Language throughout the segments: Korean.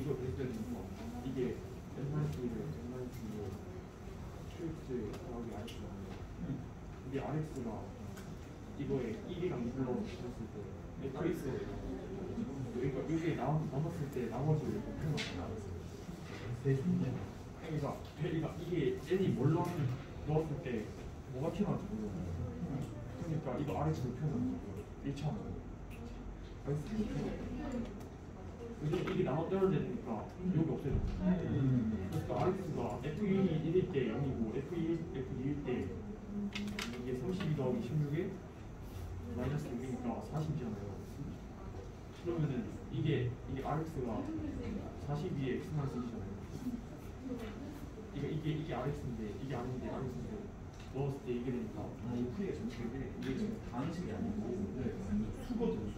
이거 됐더니 이게 QX 더하기 RX가 이게 RX가 이거에 1이랑 2로 붙였을 때 FX 그러니까 이게 남았을 때 나머지를 이렇게 표현하잖아. 그러니까 이게 N이 뭘 넣었을 때 뭐가 튀어나올지 모르겠어. 그러니까 이거 RX를 표현하는 거야. 1차원 이게 나눠 떨어지니까 여기 없어져. 그러니까 RX가 F1이 1일 때 0이고 F2일 때 이게 32 더하기 16에 마이너스 6이니까 40이잖아요. 그러면은 이게 RX가 42에 X만 쓰시잖아요. 이게 RX인데 이게 아닌데 RX인데 넣었을 때 이게 되니까 이 풀이가 전체인데 이게 지금 방식이 아니고 수거든 수.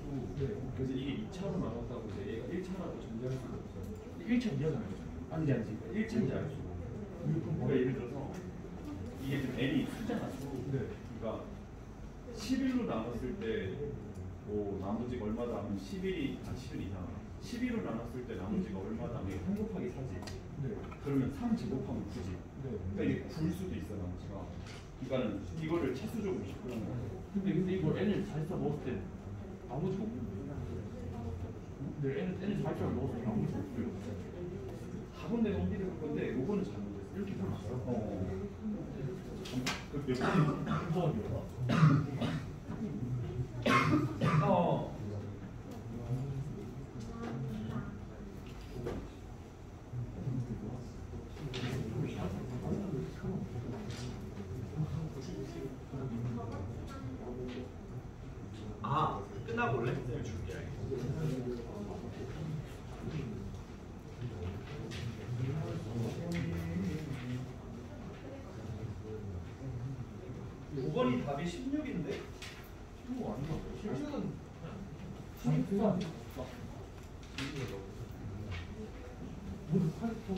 그래서 이게 2차로 나눴다고 이제 얘가 1차라고 전제할 수가 없어요. 1차 이하잖아요. 아니지 1차인지 알 수가 없어요. 그러니까 예를 들어서 이게 지금 n이 수잖아 수. 그러니까 11로 나눴을 때 뭐 나머지가 얼마다 하면 11이 11 이상. 12로 나눴을 때 나머지가 얼마다 하면 3 곱하기 4지. 그러면 3 제곱하면 9지. 그러니까 이게 9일 수도 있어 나머지가. 그러니까는 이거를 차수적으로 접근하는 거예요. 근데 이거 n을 44 넣었을 때 나머지가 없는데. n을 44 넣었을 때 나머지가 없어요. 답은 내가 어디를 볼 건데 요거는 잘못했어. 이렇게 써놨어. 그몇 번이요? 끝나고 올래? 줄게. 5번이 답이 16인데? 16 아닌가? 16은 14. 모두 8점?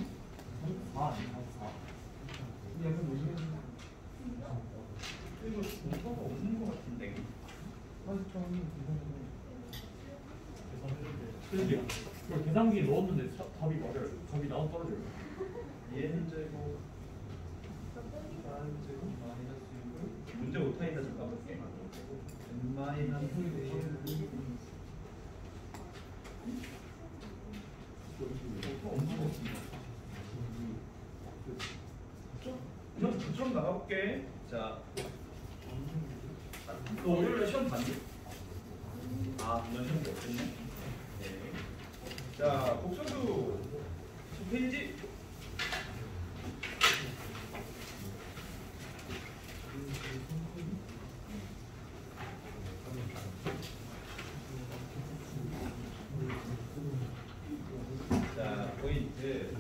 44 아니야? 44. 약간 모르겠는데. 이거 정보가 없는 것 같은데. 40점이 계산했는데. 계산기에 넣었는데 답이 맞아요. 답이 나와 떨어져요. 얘는 제곱 다른 제곱 마이너스 6을 문제 오타이다 잠깐만 n 마이너스 1 좀 나가볼게. 자, 너 월요일에 시험 봤니? 넌 시험 없겠네. 네. 자, 복수수 10페이지. 자, 포인트.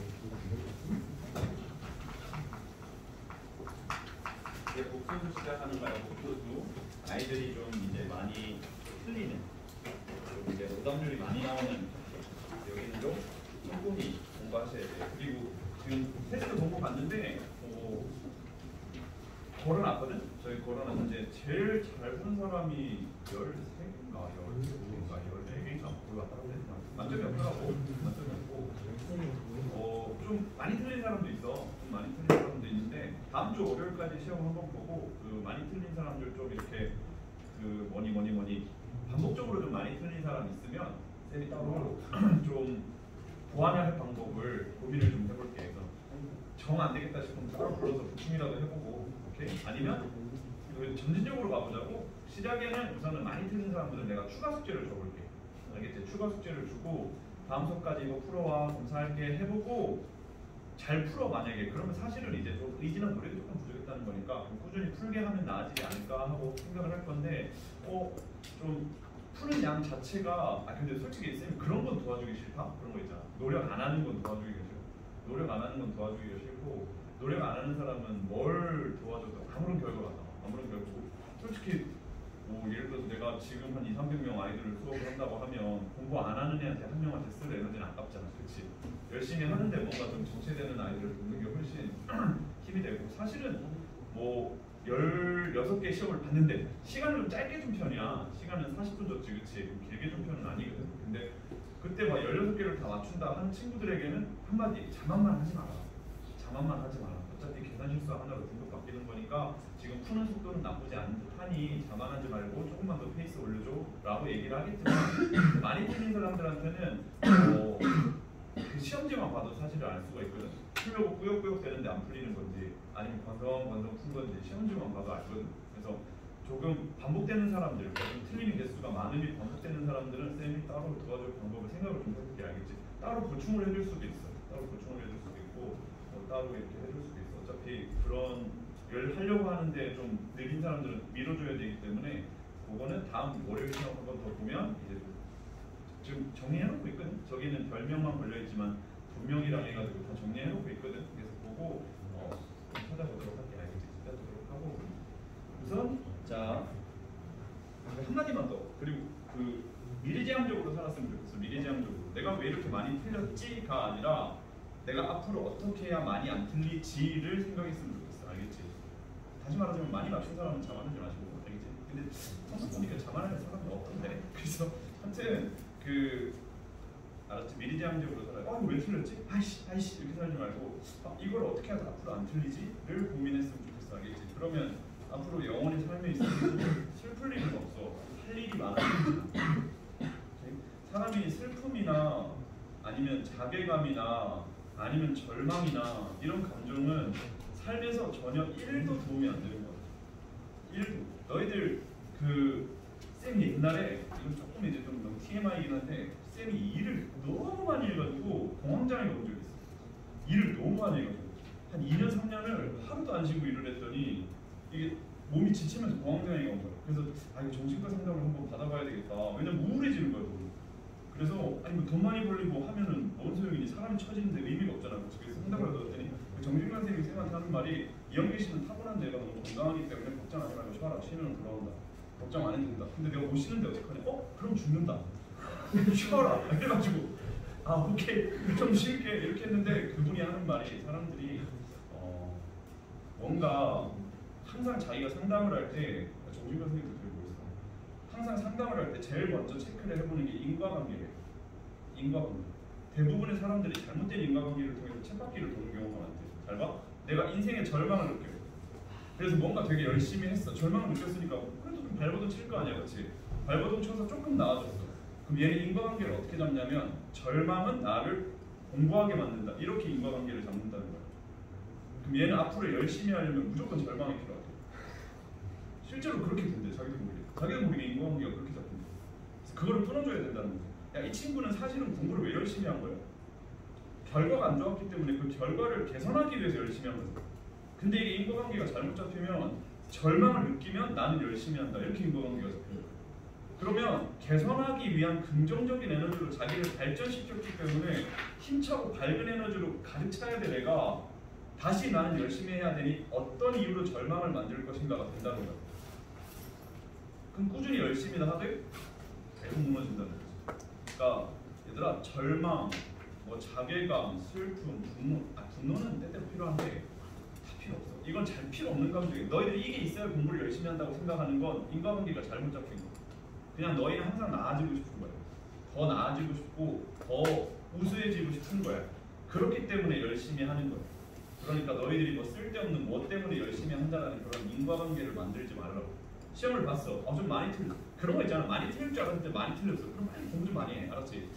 이제 복수수 시작하는 거야. 복수수. 아이들이 좀 이제 많이 틀리는, 이제 오답률이 많이 나오는 여기는 좀 꼼꼼히 공부하셔야 돼요. 그리고 지금 테스트 공부 봤는데 걸어놨거든? 저희 걸어놨는데 제일 잘 본 사람이 13개인가 14개인가 14개인가 그거 왔다 갔다 했나? 만점이 없더라고. 만점이 없고 좀 많이 틀린 사람도 있어. 좀 많이 틀린 사람도 있는데 다음 주 월요일까지 시험 한번 보고 그 많이 틀린 사람들 좀 이렇게 그 뭐니 반복적으로 좀 많이 틀린 사람 있으면 쌤이 따로 좀 보완해야 할 방법을 고민을 좀 해볼게. 정 안 되겠다 싶으면 따로 불러서 보충이라도 해보고, 오케이? 아니면 점진적으로 가보자고. 시작에는 우선은 많이 틀린 사람들은 내가 추가 숙제를 줘볼게. 알겠지? 추가 숙제를 주고 다음 수업까지 이거 풀어와 검사할게 해보고 잘 풀어 만약에 그러면 사실은 이제 좀 의지나 노력이 조금 부족했다는 거니까 꾸준히 풀게 하면 나아지지 않을까 하고 생각을 할 건데 좀 푸는 양 자체가 근데 솔직히 쌤 그런 건 도와주기 싫다? 그런 거 있잖아. 노력 안 하는 건 도와주기가 싫고 노력 안 하는 건 도와주기가 싫고 노력 안 하는 사람은 뭘 도와줘도 아무런 결과가 안 나와. 아무런 결과고 솔직히 뭐 예를 들어서 내가 지금 한 200~300명 아이들을 수업을 한다고 하면 공부 안 하는 애한테 한 명한테 쓸 에너지는 아깝잖아. 그렇지? 열심히 하는데 뭔가 좀 정체되는 아이들을 돕는 게 훨씬 힘이 되고 사실은 뭐 16개 시험을 봤는데 시간은 좀 짧게 준 편이야. 시간은 40분 줬지, 그치? 길게 준 편은 아니거든. 근데 그때 막 16개를 다 맞춘다 하는 친구들에게는 한마디 자만만 하지 마라. 자만만 하지 마라. 어차피 계산 실수 하나로 등급 바뀌는 거니까 지금 푸는 속도는 나쁘지 않은 듯하니 자만하지 말고 조금만 더 페이스 올려줘 라고 얘기를 하겠지만 많이 틀린 사람들한테는 그 시험지만 봐도 사실을 알 수가 있거든. 풀려고 꾸역꾸역 되는데 안 풀리는 건지 아니면 건성건성 푼 건지 시험지만 봐도 알거든. 그래서 조금 반복되는 사람들, 좀 틀리는 개수가 많으니 반복되는 사람들은 쌤이 따로 도와줄 방법을 생각을 좀 해볼게. 알겠지? 따로 보충을 해줄 수도 있어. 따로 보충을 해줄 수도 있고 따로 이렇게 해줄 수도 있어. 어차피 그런 열 하려고 하는데 좀 느린 사람들은 밀어줘야 되기 때문에 그거는 다음 월요일 시험 한 번 더 보면 이제 지금 정리해놓고 있거든. 저기는 별명만 걸려있지만 분명이랑 해가지고 다 정리해놓고 있거든. 그래서 보고 찾아보도록 할게. 알겠지? 찾아보도록 하고 우선 자 한마디만 더. 그리고 그 미래지향적으로 살았으면 좋겠어. 미래지향적으로 내가 왜 이렇게 많이 틀렸지가 아니라 내가 앞으로 어떻게 해야 많이 안 틀리지를 생각했으면 좋겠어. 알겠지? 다시 말하자면 많이 맞춘 사람은 자만하지 마시고. 알겠지? 근데 항상 보니까 자만하는 사람이 없던데. 그래서 하여튼 알았지? 미래지향적으로 살아요. 왜 틀렸지? 아이씨 이렇게 살지 말고 이걸 어떻게 하다 앞으로 안 틀리지?를 고민했으면 좋겠어. 알겠지? 그러면 앞으로 영원히 삶에 있어서 슬플 일은 없어. 할 일이 많아지잖아. 사람이 슬픔이나 아니면 자괴감이나 아니면 절망이나 이런 감정은 삶에서 전혀 1도 도움이 안 되는 거야. 1도. 너희들 쌤이 옛날에 이건 조금 이제 좀 너무 TMI이긴 한데 쌤이 일을 너무 많이 해가지고 공황장애 온 적이 있어. 일을 너무 많이 해가지고 한 2년 3년을 하루도 안 쉬고 일을 했더니 이게 몸이 지치면서 공황장애가 온 거야. 그래서 이거 정신과 상담을 한번 받아봐야 되겠다. 왜냐면 우울해지는 거야. 그래서 뭐 돈 많이 벌리고 하면은 뭔 소용이니? 사람이 처지는데 의미가 없잖아. 그래서 상담을 받았더니 정신과 선생님이 쌤한테 하는 말이 이영기 씨는 타고난 데가 너무 건강하기 때문에 걱정하지 말고 쉬어라. 쉬면 돌아온다. 걱정 안 해도 된다. 근데 내가 못 쉬는데 어떡하냐? 그럼 죽는다. 쉬어라. 그래가지고 오케이 좀 쉴게 이렇게 했는데 그분이 하는 말이 사람들이 뭔가 항상 자기가 상담을 할 때 정신과 선생님도 들고 있어. 항상 상담을 할 때 제일 먼저 체크를 해보는 게 인과관계래요. 인과관계. 대부분의 사람들이 잘못된 인과관계를 통해서 쳇바퀴를 도는 경우가 많대. 잘 봐. 내가 인생의 절망을 느껴. 그래서 뭔가 되게 열심히 했어. 절망을 느꼈으니까 그래도 좀 발버둥 칠 거 아니야, 그렇지? 발버둥 쳐서 조금 나아졌어. 그럼 얘는 인과관계를 어떻게 잡냐면 절망은 나를 공부하게 만든다. 이렇게 인과관계를 잡는다는 거야. 그럼 얘는 앞으로 열심히 하려면 무조건 절망이 필요하대. 실제로 그렇게 된대. 자기도 모르게 인과관계가 그렇게 잡힌대. 그래서 그거를 끊어줘야 된다는 거지. 이 친구는 사실은 공부를 왜 열심히 한 거야? 결과가 안 좋았기 때문에 그 결과를 개선하기 위해서 열심히 한 거지. 근데 이게 인과관계가 잘못 잡히면 절망을 느끼면 나는 열심히 한다. 이렇게 인과관계가 잡혀요. 그러면 개선하기 위한 긍정적인 에너지로 자기를 발전시켰기 때문에 힘차고 밝은 에너지로 가득 차야 될 애가 다시 나는 열심히 해야 되니 어떤 이유로 절망을 만들 것인가가 된다는 거야. 그럼 꾸준히 열심히 하되 계속 무너진다는 거지. 그러니까 얘들아 절망, 자괴감, 슬픔, 분노는 때때로 필요한데 다 필요 없어. 이건 잘 필요 없는 감정이야. 너희들이 이게 있어야 공부를 열심히 한다고 생각하는 건 인과관계가 잘못 잡힌 거야. 그냥 너희는 항상 나아지고 싶은 거야. 더 나아지고 싶고 더 우수해지고 싶은 거야. 그렇기 때문에 열심히 하는 거야. 그러니까 너희들이 쓸데없는 뭐 때문에 열심히 한다는 그런 인과관계를 만들지 말라고. 시험을 봤어. 좀 많이 틀렸어. 그런 거 있잖아. 많이 틀릴 줄 알았는데 많이 틀렸어. 그럼 빨리 공부 좀 많이 해. 알았지?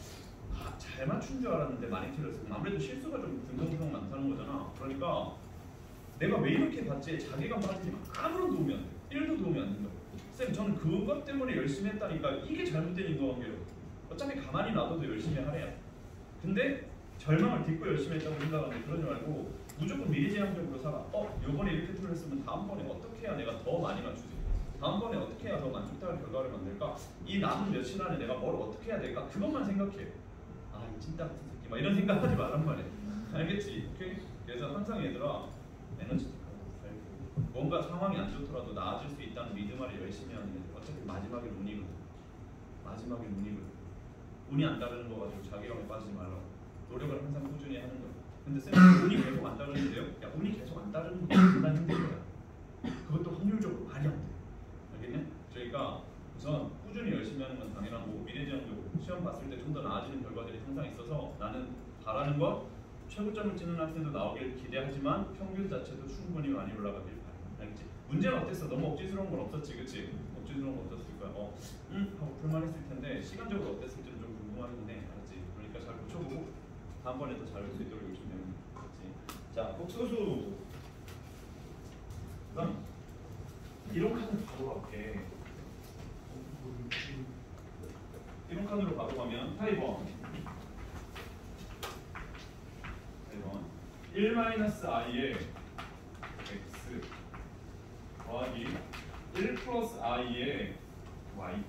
잘 맞춘 줄 알았는데 많이 틀렸어. 그럼 아무래도 실수가 좀 듬성듬성 많다는 거잖아. 그러니까 내가 왜 이렇게 봤지? 자괴감 빠지지만 아무런 도움이 안 돼. 1도 도움이 안 된다고. 쌤 저는 그것 때문에 열심히 했다니까 이게 잘못된 인과관계로. 어차피 가만히 놔둬도 열심히 하래요. 근데 절망을 딛고 열심히 했다고 생각하는데 그러지 말고 무조건 미래지향적으로 살아. 요번에 이렇게 틀렸으면 다음번에 어떻게 해야 내가 더 많이 맞추지? 다음번에 어떻게 해야 더 만족도의 결과를 만들까? 이 남은 며칠 안에 내가 뭘 어떻게 해야 될까? 그것만 생각해. 아, 이 찐따 같은 새끼 막 이런 생각하지 말란 말이야. 알겠지? 오케이? 그래서 항상 얘들아 에너지 뭔가 상황이 안 좋더라도 나아질 수 있다는 믿음을 열심히 하는 게 어차피 마지막에 운이거든. 마지막에 운이거든. 운이 안 따르는 거 가지고 자괴감에 빠지지 말라고. 노력을 항상 꾸준히 하는 거야. 근데 쌤 운이 계속 안 따르는데요? 야, 운이 계속 안 따르는 거 정말 힘든 거야. 그것도 확률적으로 말이 안 돼. 알겠냐? 저희가 우선 꾸준히 열심히 하는 건 당연하고 미래지향적으로 시험 봤을 때 좀 더 나아지는 결과들이 항상 있어서 나는 바라는 것 최고점을 찍는 학생도 나오길 기대하지만 평균 자체도 충분히 많이 올라가길 바래. 알겠지? 문제는 어땠어? 너무 억지스러운 건 없었지, 그치? 억지스러운 건 없었을 거야. 하고 불만했을 텐데 시간적으로 어땠을지는 좀 궁금하긴 해. 알았지? 그러니까 잘 고쳐보고 다음번에 더 잘할 수 있도록 열심히 해보는 거야. 알았지? 자, 복소수. 그다음 이론 칸으로 바로 갈게. 이론 칸으로 바로 가면 타입 1-i의 x 더하기 1 플러스 i의 y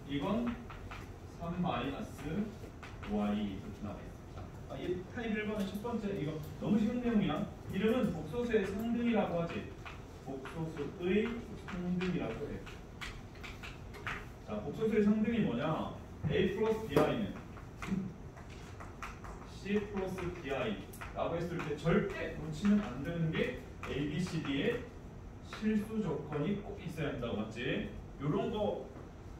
이건 3-y 이렇게 나와있어. 이 타입 1번의 첫 번째 이거 너무 쉬운 내용이야. 이름은 복소수의 상등이라고 하지. 복소수의 상등이라고 해. 자, 복소수의 상등이 뭐냐? a 플러스 bi는 c 플러스 bi 라고 했을 때 절대 놓치면 안 되는 게 a, b, c, d의 실수 조건이 꼭 있어야 한다고 맞지? 요런 거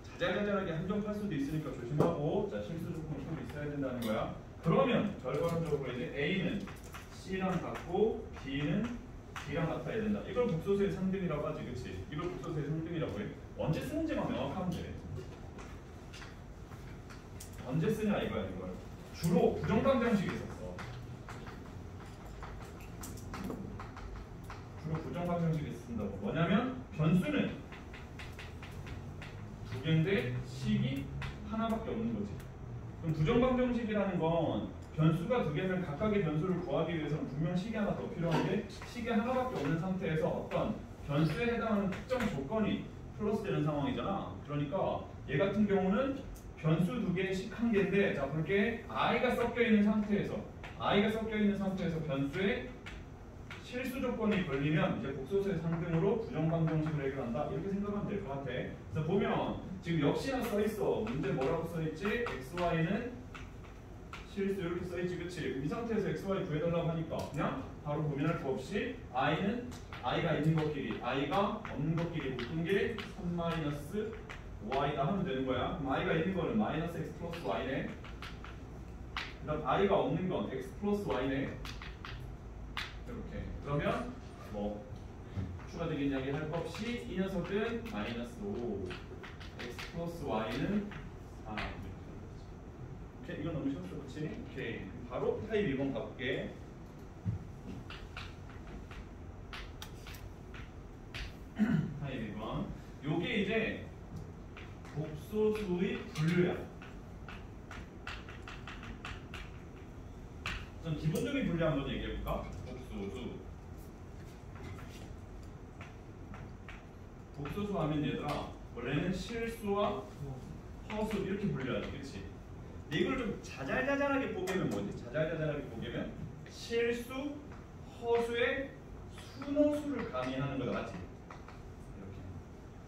자잘자잘하게 한정할 수도 있으니까 조심하고 자, 실수 조건이 꼭 있어야 된다는 거야. 그러면 결과론적으로 이제 a는 c랑 같고 b는 d랑 같아야 된다. 이걸 복소수의 상등이라고 하지, 그치? 이걸 복소수의 상등이라고 해. 언제 쓰는지만 명확하면 돼. 언제 쓰냐 이거야 이걸. 주로 부정방정식에 썼어. 주로 부정방정식에 쓴다고. 뭐냐면 변수는 두 개인데 식이 하나밖에 없는 거지. 그럼 부정방정식이라는 건 변수가 두 개면 각각의 변수를 구하기 위해서는 분명 식이 하나 더 필요한데 식이 하나밖에 없는 상태에서 어떤 변수에 해당하는 특정 조건이 플러스되는 상황이잖아. 그러니까 얘 같은 경우는 변수 두 개의 식 한 개인데 자 볼게 i가 섞여 있는 상태에서 변수에 실수 조건이 걸리면 이제 복소수의 상등으로 부정방정식을 해결한다 이렇게 생각하면 될 것 같아. 그래서 보면 지금 역시나 써 있어. 문제 뭐라고 써 있지? xy는 실수 이렇게 써 있지, 그치? 이 상태에서 xy 구해달라고 하니까 그냥 바로 고민할 거 없이 i가 있는 것끼리 i가 없는 것끼리 묶은 게 3-y다 하면 되는 거야. 그럼 i가 있는 거는 마이너스 x 플러스 y네. 그 다음 i가 없는 건 x 플러스 y네. 이렇게. 그러면 뭐 추가적인 이야기 할 것 없이 이 녀석은 마이너스 5 x 플러스 y는 4 오케이. 이건 너무 쉬웠어, 그치? 오케이. 바로 타입 2번 가볼게. 타입 2번 요게 이제 복소수의 분류야. 좀 기본적인 분류 한번 얘기해볼까? 복소수 하면 얘들아 원래는 실수와 허수 이렇게 분류하지, 그치? 근데 이걸 좀 자잘자잘하게 보게면 뭐지? 자잘자잘하게 보게면 실수, 허수의 순허수를 가미하는 거다, 맞지? 이렇게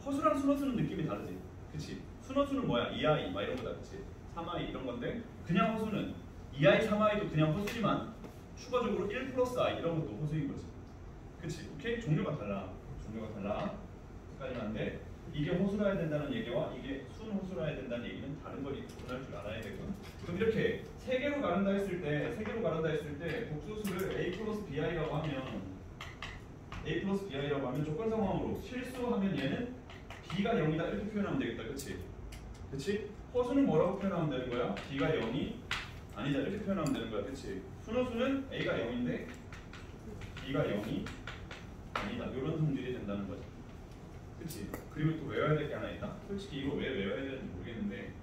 허수랑 순허수는 느낌이 다르지, 그치? 순허수는 뭐야? 2i 막 이런 거다, 그치? 3i 이런 건데 그냥 허수는 2i, 3i도 그냥 허수지만 추가적으로 1 플러스 i 이런 것도 허수인 거지, 그치? 오케이? 종류가 달라. 헷갈리면 안 돼. 이게 허수라야 된다는 얘기와 이게 순허수라야 된다는 얘기는 다른 걸 구분할 줄 알아야 되고. 그럼 이렇게 세 개로 가른다 했을 때 복소수를 a 플러스 bi라고 하면 조건 상황으로 실수하면 얘는 b가 0이다 이렇게 표현하면 되겠다, 그치? 허수는 뭐라고 표현하면 되는 거야? b가 0이 아니다 이렇게 표현하면 되는 거야, 그치? 순허수는 a가 0인데 b가 0이 아니다 이런 성질이 된다는 거지, 그치? 그리고 또 외워야 될 게 하나 있다. 솔직히 이거 왜 외워야 되는지 모르겠는데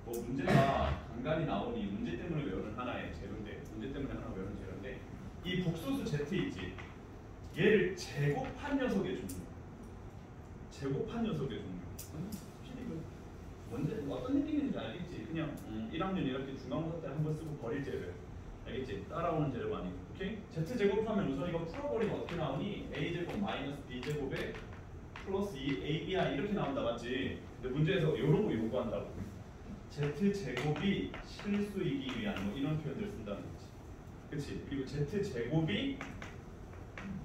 뭐 문제가 간간히 나오니 문제 때문에 외우는 하나의 재료인데 이 복소수 z 있지? 얘를 제곱한 녀석의 종류. 제곱한 녀석의 종류. 필이고 뭔지 어떤 느낌인지 알겠지? 그냥 1학년 이렇게 중간고사 때 한번 쓰고 버릴 재료. 알겠지? 따라오는 재료가 아니고. 오케이? z 제곱하면 우선 이거 풀어버리면 어떻게 나오니? a 제곱 마이너스 b 제곱에 플러스 2abI 이렇게 나온다 맞지? 근데 문제에서 이런 거 요구한다고. z 제곱이 실수이기 위한 뭐 이런 표현들을 쓴다는 거지. 그렇지? 그리고 z 제곱이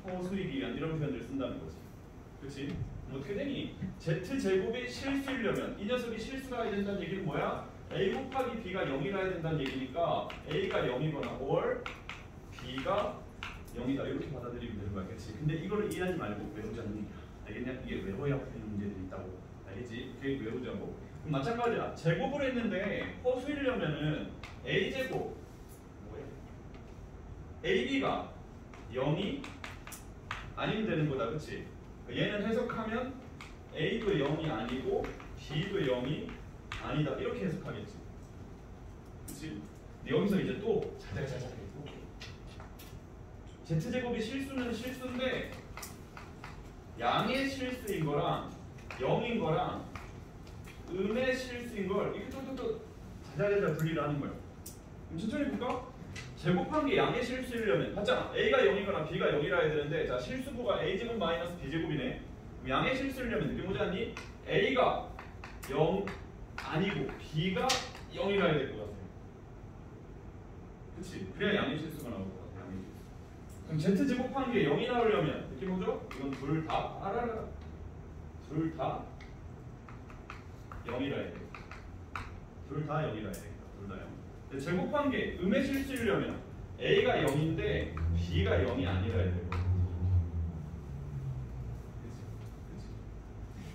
허수이기 위한 이런 표현들을 쓴다는 거지. 그렇지? 어떻게 되니? z 제곱이 실수이려면 이 녀석이 실수가 해야 된다는 얘기는 뭐야? a 곱하기 b가 0이라 해야 된다는 얘기니까 a가 0이거나 or b가 0이다 이렇게 받아들이면 되는 거야. 그렇지? 근데 이거를 이해하지 말고 외우자는 얘기야. 알겠냐? 이게 외워야 풀리는 문제들이 있다고. 알겠지? 그게 외우자고. 그럼 마찬가지야. 제곱을 했는데 허수이려면은 a 제곱 뭐야? ab가 0이 아니면 되는 거다. 그렇지? 얘는 해석하면 a도 0이 아니고 b도 0이 아니다 이렇게 해석하겠지. 그렇지? 여기서 이제 또 자자자자 z제곱이 실수는 실수인데 양의 실수인 거랑 0인 거랑 음의 실수인 걸 이렇게 또 자자자자 분리를 하는 거예요. 그럼 천천히 볼까? 제곱한 게 양의 실수이려면 봤잖아. a가 0이거나 b가 0이라 해야 되는데 자 실수부가 a제곱 마이너스 b제곱이네. 그럼 양의 실수이려면 느낌 오지 않니? a가 0 아니고 b가 0이라 해야 될 것 같아. 그치? 그래야 양의 실수가 나올 것 같아. 양의 실수. 그럼 z 제곱한 게 0이 나오려면 느낌 오죠? 이건 둘 다 알아라. 둘 다 0이라 해야 돼. 둘 다 0이라 해야 돼. 둘 다 0. 제곱한 게 음의 실수이려면 a가 0인데 b가 0이 아니라 해야 돼요.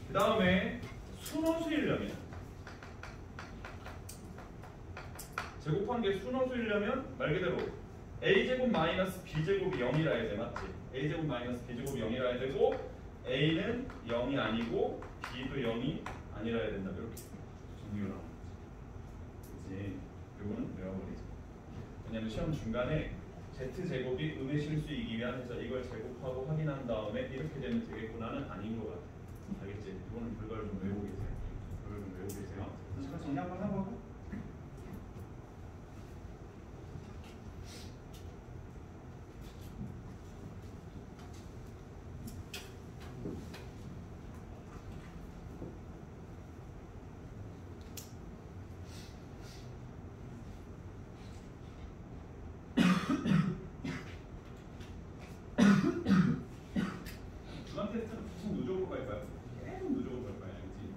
그 다음에 순호수이려면 제곱한 게 순호수이려면 말 그대로 a제곱 마이너스 b제곱이 0이라 해야 돼. 맞지? a제곱 마이너스 b제곱이 0이라 해야 되고 a는 0이 아니고 b도 0이 아니라 해야 된다. 이렇게 정리가 나오는 거지. 그치? 이거는 외워버리죠. 왜냐면 시험 중간에 z제곱이 음의 실수이기 위한 해서 이걸 제곱하고 확인한 다음에 이렇게 되면 되겠구나는 아닌 것 같아. 알겠지? 이거는 결과를 좀 외우고 계세요. 결과를 좀 외우고 계세요. 잠깐 정리 한번 해보고. 주간 테스트는 무슨 누적으로 갈까요? 계속 누적으로 갈 거야, 알겠지?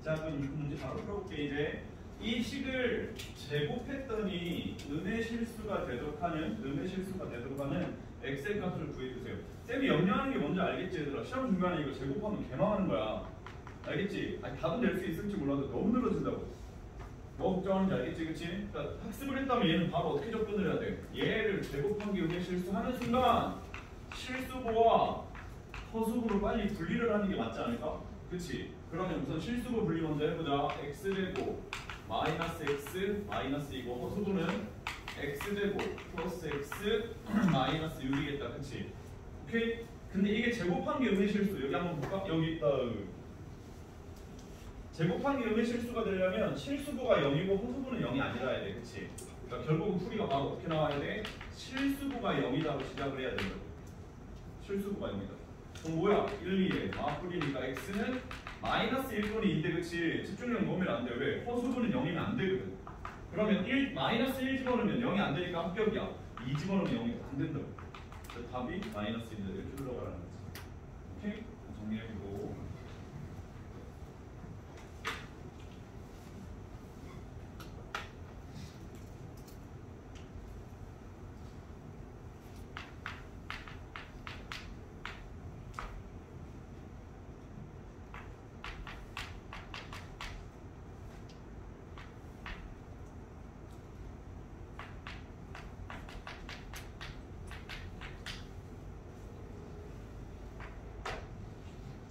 자, 그럼 이 문제 바로 풀어볼게. 이제 이 식을 제곱했더니 음의 실수가 되도록 하는 x의 값을 구해주세요. 쌤이 염려하는 게 뭔지 알겠지, 얘들아? 시험 중간에 이거 제곱하면 개망하는 거야. 알겠지? 아니, 답은 낼 수 있을지 몰라도 너무 늘어진다고. 뭐 걱정하는지 알겠지, 그치? 그러니까 학습을 했다면 얘는 바로 어떻게 접근을 해야 돼? 얘를 제곱한 게 음의 실수하는 순간 실수부와 허수부를 빨리 분리를 하는 게 맞지 않을까? 그치? 그러면 우선 실수부 분리 먼저 해보자. x제곱 마이너스 x 마이너스 이고 허수부는 x제곱 플러스 x 마이너스 6이겠다. 그치? 오케이? 근데 이게 제곱한 게 음의 실수. 여기 한번 볼까? 여기 있다. 제곱한 게 음의 실수가 되려면 실수부가 0이고 허수부는 0이 아니라 해야 돼. 그치? 그러니까 결국은 풀이가 바로 어떻게 나와야 돼? 실수부가 0이다로 시작을 해야 된다. 실수부가 0이다. 그럼 뭐야? 1, 2에 맞풀이니까 x는 마이너스 1 또는 2인데 그치? 집중력 넣으면 안 돼. 왜? 허수부는 0이면 안 되거든. 그러면 마이너스 1 집어넣으면 0이 안 되니까 합격이야. 2 집어넣으면 0이 안 된다고. 그래서 답이 마이너스 1인데 이렇게 흘러가라는 거지. 오케이? 정리해보고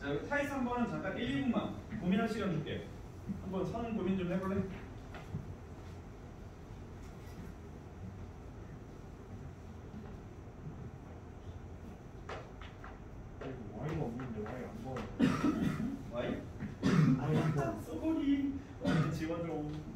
자, 여기 타이스 한 번은 잠깐 1, 2분만 고민할 시간 줄게. 한번 선 고민 좀 해볼래? Y가 없는데 Y 안 넣어. 와이? Y 안 넣어. 쏘리 지원 좀.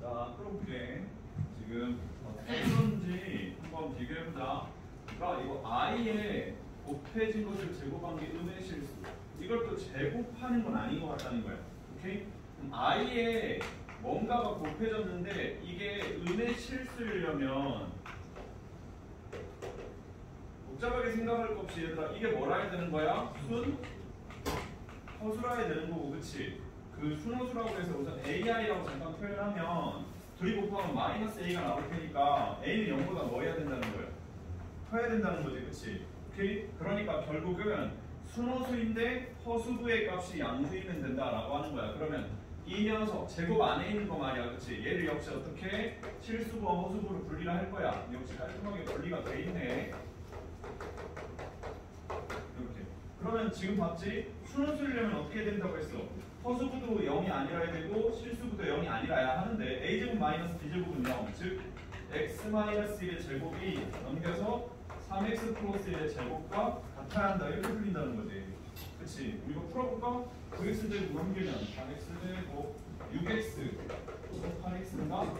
자, 풀어볼게. 지금 어떻게 풀었는지 한번 비교해보자. 그러니까 이거 i에 곱해진 것을 제곱한 게 음의 실수. 이걸 또 제곱하는 건 아닌 것 같다는 거야. 오케이? 그럼 i에 뭔가가 곱해졌는데 이게 음의 실수이려면 복잡하게 생각할 것 없이 얘들아 이게 뭐라 해야 되는 거야? 순? 허수라 해야 되는 거고, 그치? 그 순호수라고 해서 우선 AI라고 잠깐 표현하면 둘이 곱하면 마이너스 A가 나올 테니까 A는 0보다 뭐 해야 된다는 거예요? 커야 된다는 거지, 그치? 오케이? 그러니까 결국은 순호수인데 허수부의 값이 양수이면 된다라고 하는 거야. 그러면 이 녀석 제곱 안에 있는 거 말이야, 그치? 얘를 역시 어떻게 실수부와 허수부로 분리를 할 거야. 역시 깔끔하게 분리가 돼 있네. 이렇게. 그러면 지금 봤지? 순호수이려면 어떻게 된다고 했어? 허수부도 0이 아니라야 되고 실수부도 0이 아니라야 하는데 a제곱 마이너스 b제곱은 0, 즉 x 마이너스 1의 제곱이 넘겨서 3x 플러스 1의 제곱과 같아야 한다, 이렇게 풀린다는 거지. 그치? 우리 이거 풀어볼까? 9x 제곱 넘기면 4x 제곱 6x 8x인가?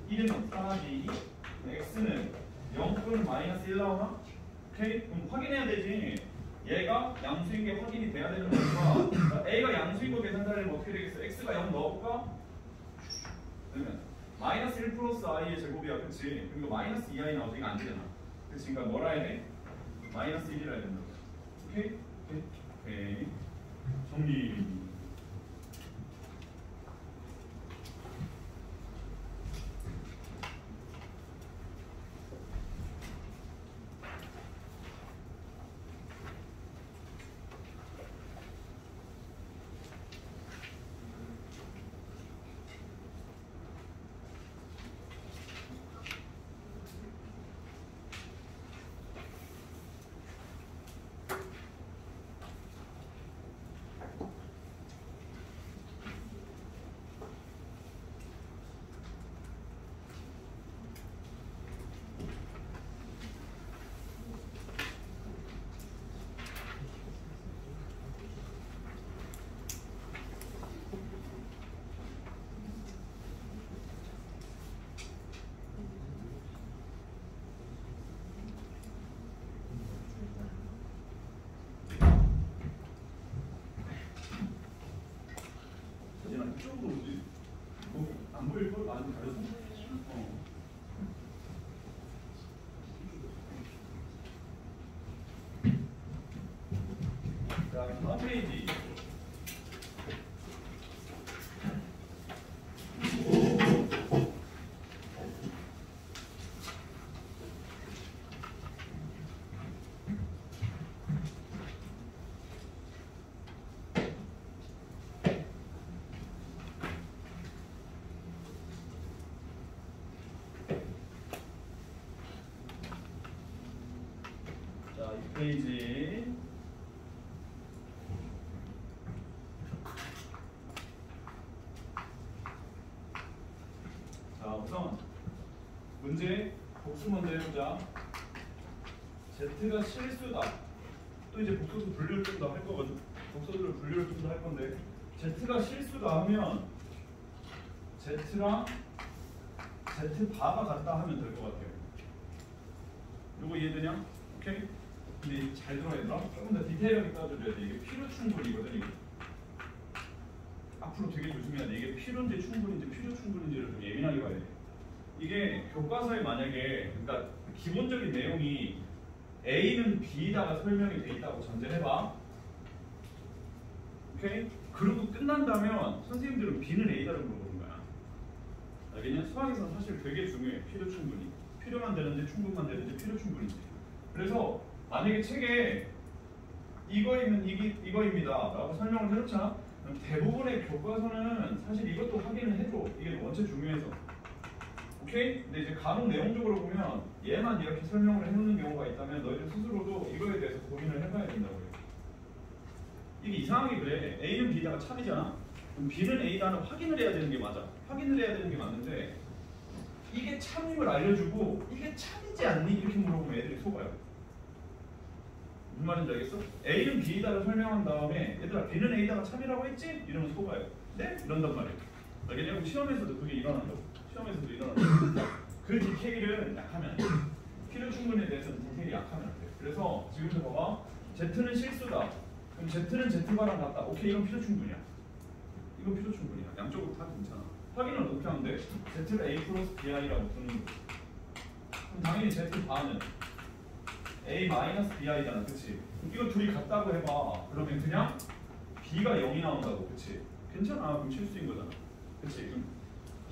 1은 4하기 2, x는 0 또는 마이너스 1 나오나? 오케이? 그럼 확인해야 되지. 얘가 양수인 게 확인이 돼야 되는 거니까 A가 양수인 거 계산하려면 어떻게 되겠어? X가 0 넣어볼까? 그러면 마이너스 1 플러스 i의 제곱이야, 그치? 그리고 마이너스 2i 나오지, 이거 안 되잖아. 그치? 그러니까 뭐라 해야 돼? 마이너스 1이라 해야 된다. 오케이? 오케이? 오케이. 정리. 다음 페이지. 자, 이 페이지. 자, 우선 문제 복수 먼저 해보자. Z가 실수다. 또 이제 복수도 분류를 좀 더 할 거거든. 복수를 분류를 좀 더 할 건데 Z가 실수다 하면 Z랑 Z바가 같다 하면 될 것 같아요. 요거 이해되냐? 오케이? 근데 잘 들어 얘들아. 조금 더 디테일하게 따져줘야 돼. 이게 필요 충분이거든 이거. 앞으로 되게 조심해야 돼. 이게 필요인지 충분인지 필요 충분인지를 좀 예민하게 봐야 돼. 이게 교과서에 만약에 그러니까 기본적인 내용이 A는 B다가 설명이 돼 있다고 전제해봐. 오케이? 그리고 끝난다면 선생님들은 B는 A다를 물어보는 거야. 알겠냐? 수학에서는 사실 되게 중요해. 필요 충분히. 필요만 되는지 충분만 되는지 필요 충분인지. 그래서 만약에 책에 이거이면 이거입니다 라고 설명을 해놓잖아. 그럼 대부분의 교과서는 사실 이것도 확인을 해줘. 이게 원체 중요해서. 오케이? 근데 이제 간혹 내용적으로 보면 얘만 이렇게 설명을 해놓는 경우가 있다면 너희들 스스로도 이거에 대해서 고민을 해봐야 된다고요. 이게 이상하게 그래. A는 B다가 참이잖아. 그럼 B는 A다는 확인을 해야 되는 게 맞아. 확인을 해야 되는 게 맞는데 이게 참임을 알려주고 이게 참이지 않니? 이렇게 물어보면 애들이 속아요. 무슨 말인지 알겠어? A는 B다를 설명한 다음에 얘들아 B는 A다가 참이라고 했지? 이러면 속아요. 네? 이런단 말이에요. 알겠냐? 그럼 시험에서도 그게 일어난다고. 시험에서도 일어난다고. 그 디테일은 약하면 안 돼. 필요 충분에 대해서는 디테일이 약하면 안 돼. 그래서 지금도 봐봐. Z는 실수다. 그럼 Z는 Z바랑 같다. 오케이, 이건 필요 충분이야. 이건 필요 충분이야. 양쪽으로 다 괜찮아. 확인은 어떻게 하면 돼? Z를 A 플러스 BI라고 두는 거. 그럼 당연히 Z바는 A 마이너스 BI잖아. 그치? 이거 둘이 같다고 해봐. 그러면 그냥 B가 0이 나온다고. 그치? 괜찮아. 그럼 실수인 거잖아. 그치? 그럼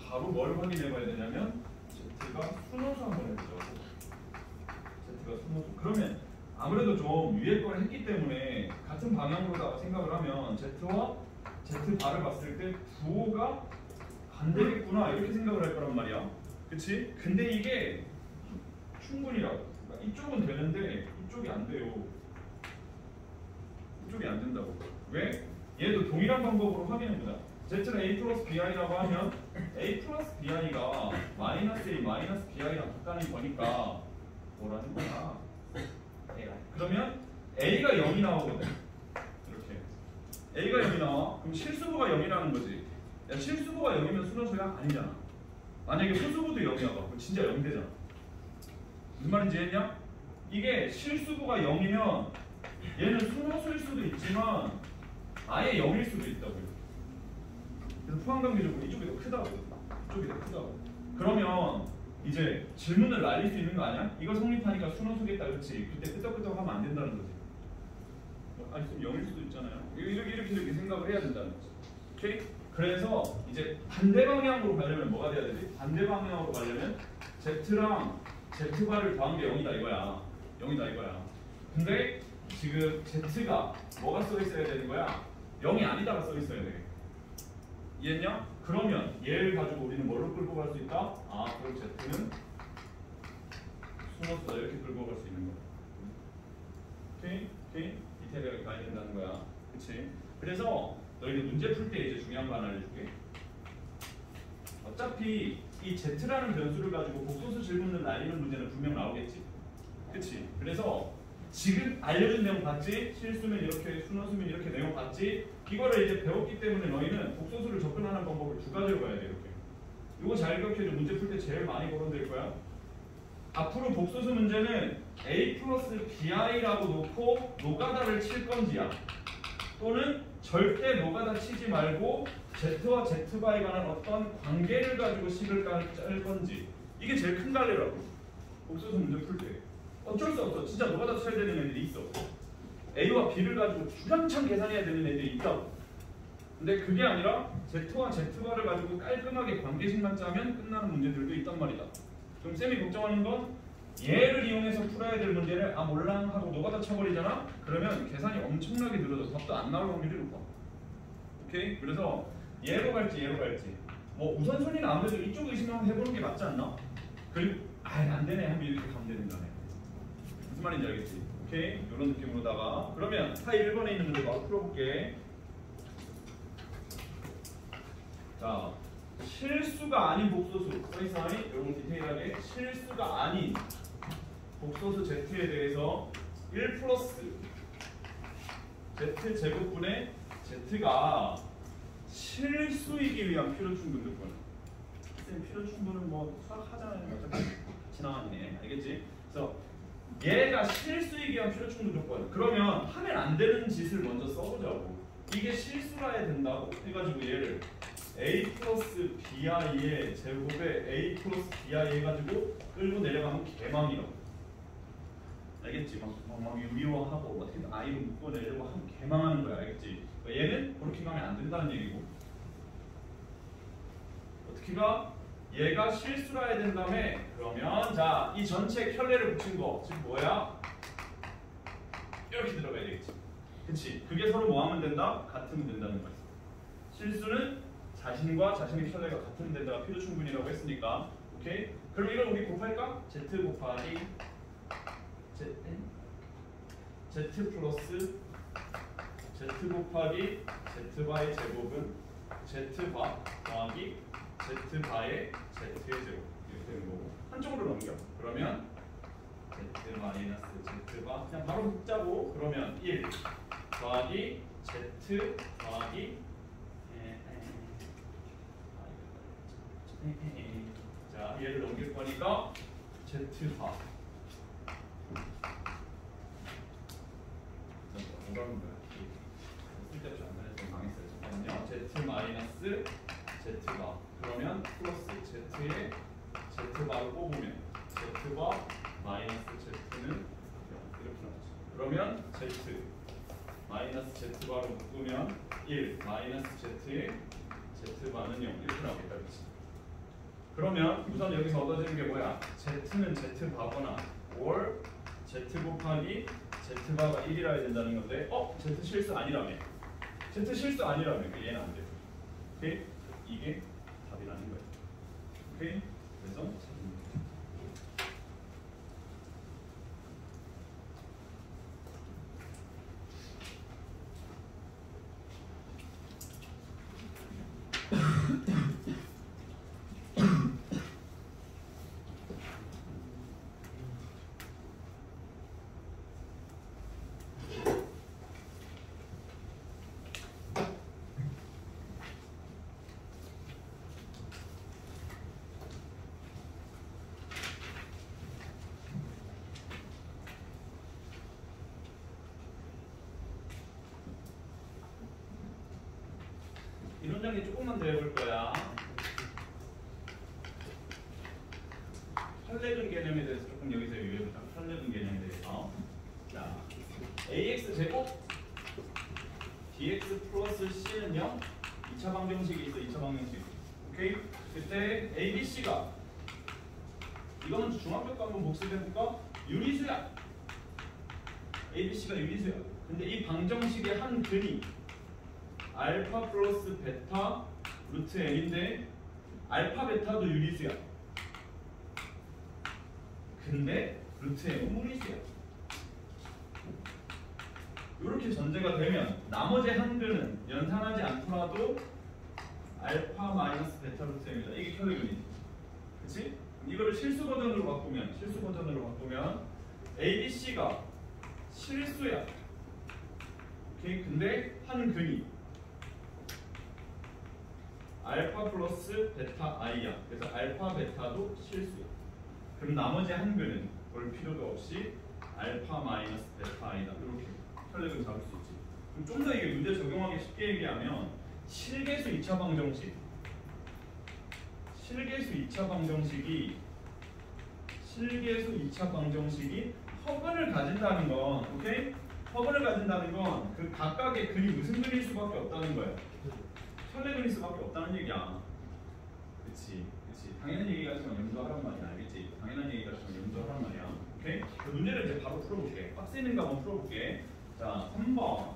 바로 뭘 확인해 봐야 되냐면 Z가 순호수 한번 해보자고. Z가 순호수. 그러면 아무래도 좀 위에 걸 했기 때문에 같은 방향으로다가 생각을 하면 Z와 Z바를 봤을 때 부호가 반대겠구나 이렇게 생각을 할 거란 말이야. 그치? 근데 이게 충분이라고. 그러니까 이쪽은 되는데 이쪽이 안 돼요. 이쪽이 안 된다고. 왜? 얘도 동일한 방법으로 확인해보자. Z는 A 플러스 BI라고 하면 A 플러스 BI가 마이너스 A 마이너스 BI랑 같다는 거니까 뭐라는 거야? 그러면 A가 0이 나오거든. 이렇게 A가 0이 나와. 그럼 실수부가 0이라는 거지. 야, 실수부가 0이면 순호수야? 아니잖아. 만약에 소수부도 0이야 봐. 그럼 진짜 0 되잖아. 무슨 말인지 했냐? 이게 실수부가 0이면 얘는 순호수일 수도 있지만 아예 0일 수도 있다고요. 그래서 포함관계적으로 이쪽이 더 크다고. 이쪽이 더 크다고. 그러면 이제 질문을 날릴 수 있는 거 아니야? 이거 성립하니까 순호수겠다, 그렇지? 그때 끄떡끄떡 하면 안 된다는 거지. 아니, 좀 0일 수도 있잖아요. 이렇게 생각을 해야 된다는 거지. 오케이? 그래서 이제 반대 방향으로 가려면 뭐가 돼야 되지? 반대 방향으로 가려면 Z랑 Z바를 더한 게 0이다 이거야. 0이다 이거야. 근데 지금 Z가 뭐가 써 있어야 되는 거야? 0이 아니다가 써 있어야 돼. 이해했냐? 그러면 얘를 가지고 우리는 뭘로 끌고 갈 수 있다? 아, 그럼 Z는 순호수다 이렇게 끌고 갈 수 있는 거야. 오케이? 오케이? 디테일하게 가야 된다는 거야. 그치? 그래서 너희들 문제 풀 때 이제 중요한 거 하나 알려줄게. 어차피 이 Z라는 변수를 가지고 복소수 질문을 날리는 문제는 분명 나오겠지. 그치? 그래서 지금 알려준 내용 봤지? 실수면 이렇게, 순호수면 이렇게 내용 봤지? 이거를 이제 배웠기 때문에 너희는 복소수를 접근하는 방법을 두 가지로 가야 돼. 이렇게. 이거 잘 기억해줘. 문제 풀 때 제일 많이 거론될 거야. 앞으로 복소수 문제는 A 플러스 BI라고 놓고 노가다를 칠 건지야. 또는 절대 노가다 치지 말고 Z와 Z바에 관한 어떤 관계를 가지고 식을 짤 건지. 이게 제일 큰 갈래라고. 복소수 문제 풀 때. 어쩔 수 없어. 진짜 노가다 쳐야 되는 애들이 있어. A와 B를 가지고 주장창 계산해야 되는 애들이 있다고. 근데 그게 아니라 Z와 Z바를 가지고 깔끔하게 관계식만 짜면 끝나는 문제들도 있단 말이다. 그럼 쌤이 걱정하는 건 얘를 이용해서 풀어야 될 문제를 아 몰라 하고 노가다 쳐버리잖아? 그러면 계산이 엄청나게 늘어져 답도 안 나올 확률이 높아. 오케이? 그래서 얘로 갈지 얘로 갈지 뭐 우선순위는 아무래도 이쪽 의심 한번 해보는 게 맞지 않나? 그리고 아예 안 되네 하면 이렇게 가면 되는 거네. 무슨 말인지 알겠지? 오케이? 이런 느낌으로다가 그러면 타입 1번에 있는 문제 바로 풀어볼게. 자, 실수가 아닌 복소수 써있어 아니? 이런 디테일하게 실수가 아닌 복소수 Z에 대해서 1 플러스 Z 제곱분의 Z가 실수이기 위한 필요 충분 조건. 쌤 필요 충분은 뭐 수학하잖아요. 어차피 지나가네. 알겠지? 그래서 얘가 실수이기 위한 필요 충분 조건. 그러면 하면 안 되는 짓을 먼저 써보자고. 이게 실수라 해야 된다고 해가지고 얘를 a 플러스 bi의 제곱에 a 플러스 bi 해가지고 끌고 내려가면 개망이라고. 알겠지? 막 유리화하고 어떻게든 i로 묶어내려고 하면 개망하는 거야. 알겠지? 얘는 그렇게 가면 안 된다는 얘기고. 어떻게 가? 얘가 실수라 해야 된다며. 그러면 자, 이 전체 켤레를 붙인 거 지금 뭐야? 이렇게 들어가야 되겠지. 그치? 그게 서로 뭐 하면 된다? 같으면 된다는 거야. 실수는 자신과 자신의 켤레가 같으면 된다가 필요 충분이라고 했으니까. 오케이? 그럼 이걸 우리 곱할까? z 곱하기 z 플러스 z 곱하기 z바의 제곱은 z바 더하기 z바의 z의 제곱 이렇게 되는 거고 한쪽으로 넘겨. 그러면 z 마이너스 z바 그냥 바로 묶자고. 그러면 1 더하기 z 더하기 자 얘를 넘길 거니까 z바 뭐라는 거야? 쓸데없이 안 나왔으면 망했어요. 잠깐만요. z 마이너스 z바 그러면 플러스 z의 z바를 뽑으면 z바 마이너스 z는 이렇게 나오죠. 그러면 z 마이너스 z바로 묶으면 1 마이너스 z의 z바는 0 이렇게 나오겠다. 그렇지? 그러면 우선 여기서 얻어지는 게 뭐야? z는 z바거나 or z 곱하기 z바가 1이라 해야 된다는 건데 z 실수 아니라며. z 실수 아니라며. 얘는 안 돼. 오케이? 이게 답이라는 거야. 오케이? 그래서 이론 정리 조금만 더 해볼 거야. 혈내근 개념에 대해서 조금 여기서 유의해보자. 혈내근 개념에 대해서. 자, ax 제곱 bx 플러스 c는요 2차 방정식이 있어. 2차 방정식. 오케이? 그때 abc가 이거는 중학교 거 한번 복습해볼까? 유리수야. abc가 유리수야. 근데 이 방정식의 한 근이 알파 플러스 베타 루트 n인데 알파 베타도 유리수야. 근데 루트 n은 무리수야. 이렇게 전제가 되면 나머지 한 근은 연산하지 않더라도 알파 마이너스 베타 루트 n이다. 이게 혈내근이지. 그치? 이거를 실수 버전으로 바꾸면 ABC가 실수야. 오케이? 근데 한 근이 알파 플러스 베타 i야. 그래서 알파 베타도 실수야. 그럼 나머지 한 근은 볼 필요도 없이 알파 마이너스 베타 i다. 이렇게 혈내근 잡을 수 있지. 그럼 좀 더 이게 문제 적용하기 쉽게 얘기하면 실계수 2차 방정식 실계수 2차 방정식이 허근을 가진다는 건 오케이? 허분을 가진다는 건 그 각각의 근이 무슨 근일 수밖에 없다는 거야. 선례근일 수밖에 없다는 얘기야. 그치. 당연한 얘기 같지만 염두하란 말이야. 알겠지? 당연한 얘기 같지만 염두하란 말이야. 오케이? 그 문제를 이제 바로 풀어볼게. 박스 있는 거 한번 풀어볼게. 자, 3번.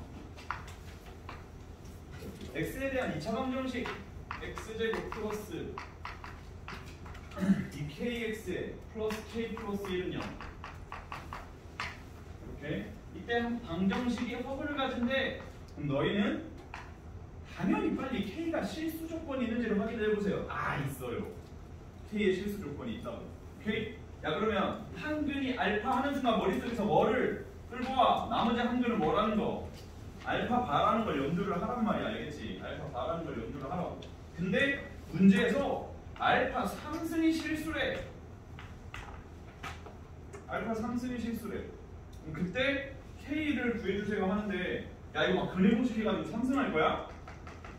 x에 대한 2차 방정식 x제곱 플러스 2kx에 플러스 k 플러스 1은 0. 오케이? 이때 방정식이 허분을 가진데 그럼 너희는 당연히 빨리 k가 실수 조건이 있는지를 확인해 보세요. 아, 있어요. k의 실수 조건이 있다고. 오케이? 야, 그러면 한 근이 알파 하는 순간 머릿속에서 뭐를 끌고 와? 나머지 한 근은 뭐라는 거? 알파 바라는 걸 염두를 하란 말이야. 알겠지? 알파 바라는 걸 염두를 하라고. 근데 문제에서 알파 3승이 실수래. 알파 3승이 실수래. 그럼 그때 k를 구해주세요 하는데 야, 이거 막 근해 공식 해가지고 3승 할 거야?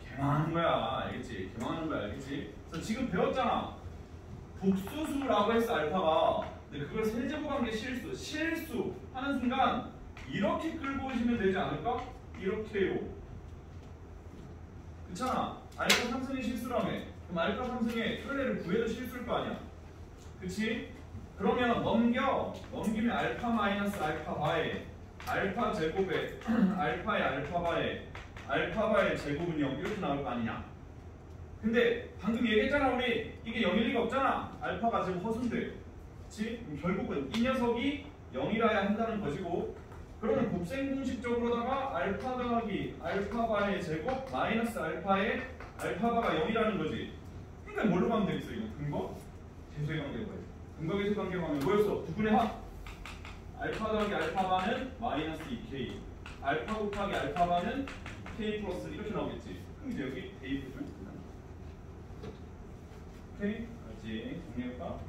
개망하는 거야. 알겠지? 개망하는 거야. 알겠지? 그래서 지금 배웠잖아. 복수수라고 했어, 알파가. 근데 그걸 세제곱한 게 실수 하는 순간 이렇게 끌고 오시면 되지 않을까? 이렇게요. 그렇잖아. 알파 3승이 실수라며. 그럼 알파 3승의 혈례를 구해도 실수일 거 아니야. 그치? 그러면 넘기면 알파 마이너스 알파 바에 알파 제곱에 알파의 알파 바의 제곱은 0 이렇게 나올 거 아니냐. 근데 방금 얘기했잖아 우리. 이게 0일 리가 없잖아. 알파가 지금 허수인데. 그치? 그럼 결국은 이 녀석이 0이라야 한다는 것이고, 그러면 곱셈 공식적으로다가 알파 더하기 알파바의 제곱 마이너스 알파의 알파바가 0이라는 거지. 그러니까 뭘로 가면 되겠어 이거? 근거? 계수의 관계로 가야지. 근거 계수 관계로 가면 뭐였어? 두 분의 합. 알파 더하기 알파바는 마이너스 2k, 알파 곱하기 알파바는 k 플러스 이렇게 나오겠지. 그럼 이제 여기 대입해주면 된다. 오케이? 알지? 정리해볼까?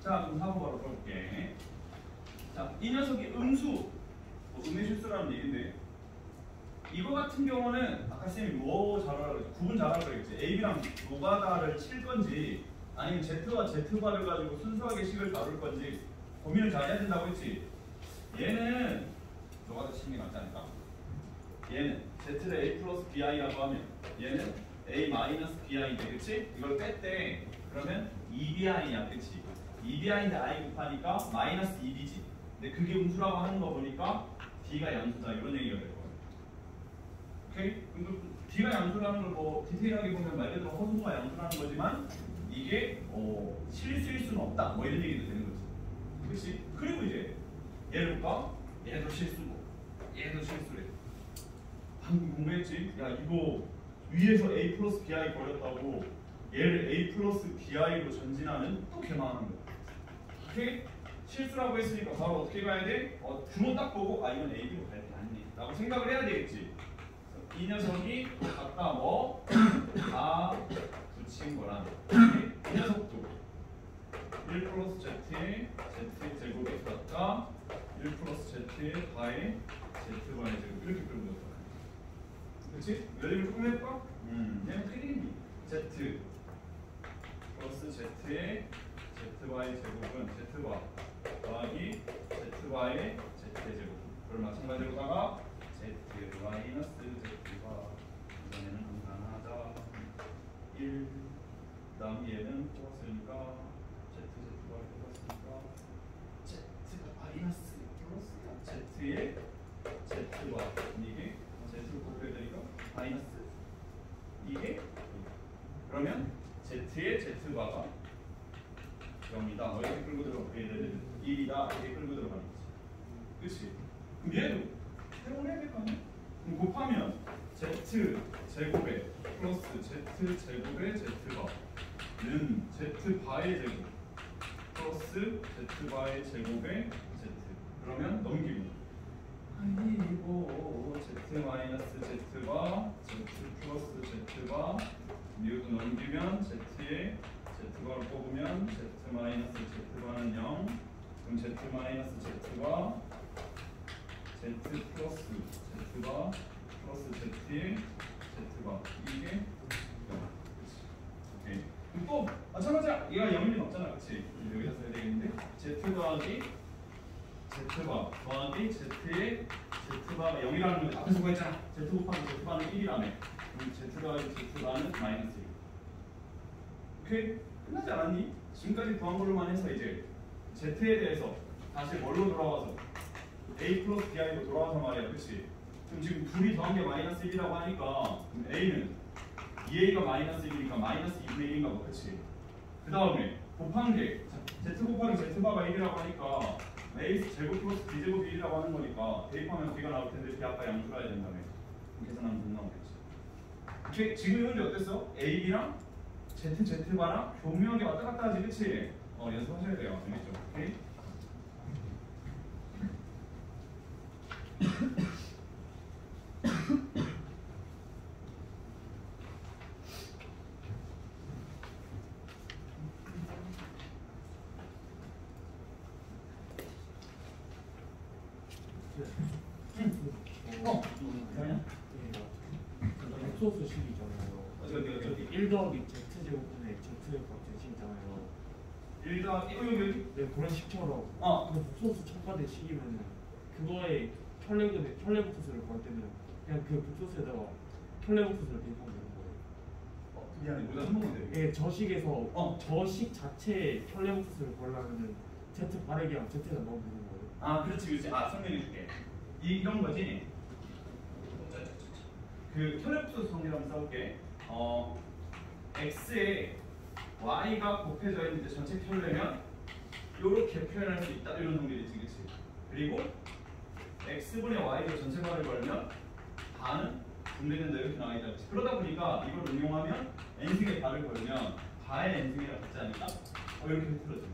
자, 그럼 4번 바로 볼게. 자, 이 녀석이 음수, 음의 실수라는 얘기인데, 이거 같은 경우는 아까 쌤이 뭐 잘하라 그랬지? 구분 잘하라 그랬지? AB랑 노가다를 칠 건지 아니면 Z와 Z바를 가지고 순수하게 식을 다룰 건지 고민을 잘 해야 된다고 했지? 얘는 노가다 치는 게 낫지 않을까? 얘는 Z를 A 플러스 BI라고 하면 얘는 A 마이너스 BI인데, 그치? 이걸 뺐대. 그러면 2BI냐, 그치? 2BI인데 I 곱하니까 마이너스 2B지. 근데 그게 음수라고 하는 거 보니까 D가 양수다, 이런 얘기가 될 거야. 오케이? 근데 D가 양수라는 걸 뭐 디테일하게 보면 말 그대로 허수가 양수라는 거지만 이게 실수일 수는 없다, 뭐 이런 얘기도 되는 거지. 그렇지? 그리고 이제 얘를 볼까? 얘도 실수고 얘도 실수래. 방금 공부했지? 야, 이거 위에서 A 플러스 BI 버렸다고 얘를 A 플러스 BI로 전진하는 또 개망하는 거야. 오케이? 실수라고 했으니까 바로 어떻게 가야 돼? 주문 딱 보고 아, 이건 AB로 갈 게 아니네 라고 생각을 해야 되겠지. 이 녀석이 아까 뭐 다 붙인 거랑 이 녀석도 1 플러스 Z의 Z 제곱이 같다 1 플러스 Z의 바의 Z 바의 제곱 이렇게 끌고 갔다. 그렇지? 열림을 조금 해볼까? 얘는 어떻게 되겠니? Z 플러스 Z의 Z바의 제곱은 Z바 더하기 Z바의 Z제곱. 그걸 마찬가지로다가 Z 마이너스 Z바, 이번에는 항산하자 1, 그 다음 얘는 플러스니까 Z바를 플러스니까 Z가 마이너스 플러스 Z의 Z바, 이게 Z를 곱해야 되니까 마이너스 이게, 그러면 Z의 Z바가 0이다. 이렇게 끌고 들어가. 얘는 1이다. 이렇게 끌고 들어가는 거지. 그치? 그럼 얘도 세로를 해야 될 거 아니야? 그럼 곱하면 z 제곱에 플러스 z 제곱에 z바는 z 바의 제곱 플러스 z 바의 제곱에 z. 그러면 넘기면 아이고 z 마이너스 z바 z 플러스 z바 미우도 넘기면 z에 z바를 뽑으면 z 마이너스 z바는 0. 그럼 z 마이너스 z바 z 플러스 z바 플러스 z의 z바 이게 0. 오케이. 그럼 또 마찬가지야. 얘가 0일 없잖아, 그렇지? 여기다 써야 되겠는데 z 더하기 z바 더하기 z의 z바가 0이라는 건데 앞에서 뭐 했잖아. z 곱하기 z바는 1이라며. 그럼 z 더하기 z바는 마이너스 1. 오케이? 끝나지 않았니? 지금까지 더한 걸로만 해서 이제 z에 대해서 다시 뭘로 돌아와서 a 플러스 bi로 돌아와서 말이야, 그렇지? 그럼 지금 둘이 더한 게 마이너스 1이라고 하니까 그럼 a는 2a가 마이너스 1이니까 마이너스 2분의 1인가 봐, 그렇지? 그 다음에 곱한 게 z 곱하기 z바가 1이라고 하니까 a 제곱 플러스 b 제곱이 1이라고 하는 거니까 대입하면 b가 나올 텐데 b 아까 양수라야 된다며. 계산하면 못 나오겠지. 오케이? 지금 현재 어땠어? ab랑 z바랑 교묘하게 왔다 갔다 하지, 그치? 연습하셔야 돼요. 알겠죠? 오케이? 소수 식이잖아요. 어디? 1 더하기 z제곱분의 z값 대식이잖아요. 1 더하기 여기 네, 그런 식처럼 그 복소수 첨가된 식이면은 그거에 켤레복소수를 구할 때는 그냥 그 복소수에다가 켤레복소수를 대입하면 되는 거예요. 미안해, 우리가 한 번만 돼. 예, 저식에서 저식 자체에 켤레복소수를 구하려면은 z 바르기랑 z에다 넣으면 되는 거예요. 아, 그렇지. 설명해 줄게. 이런 거지. 그 켤레복소수 정리를 한번 써볼게. x에 y가 곱해져 있는데 전체 켤레면 이렇게 표현할 수 있다. 이런 정리겠지, 그렇지? 그리고 x분의 y로 전체 바를 걸면 바는 분배된다 이렇게 나와 있다. 그렇지? 그러다 보니까 이걸 응용하면 n승의 바를 걸면 바의 n승이랑 같지 않을까? 이렇게 흐트러져.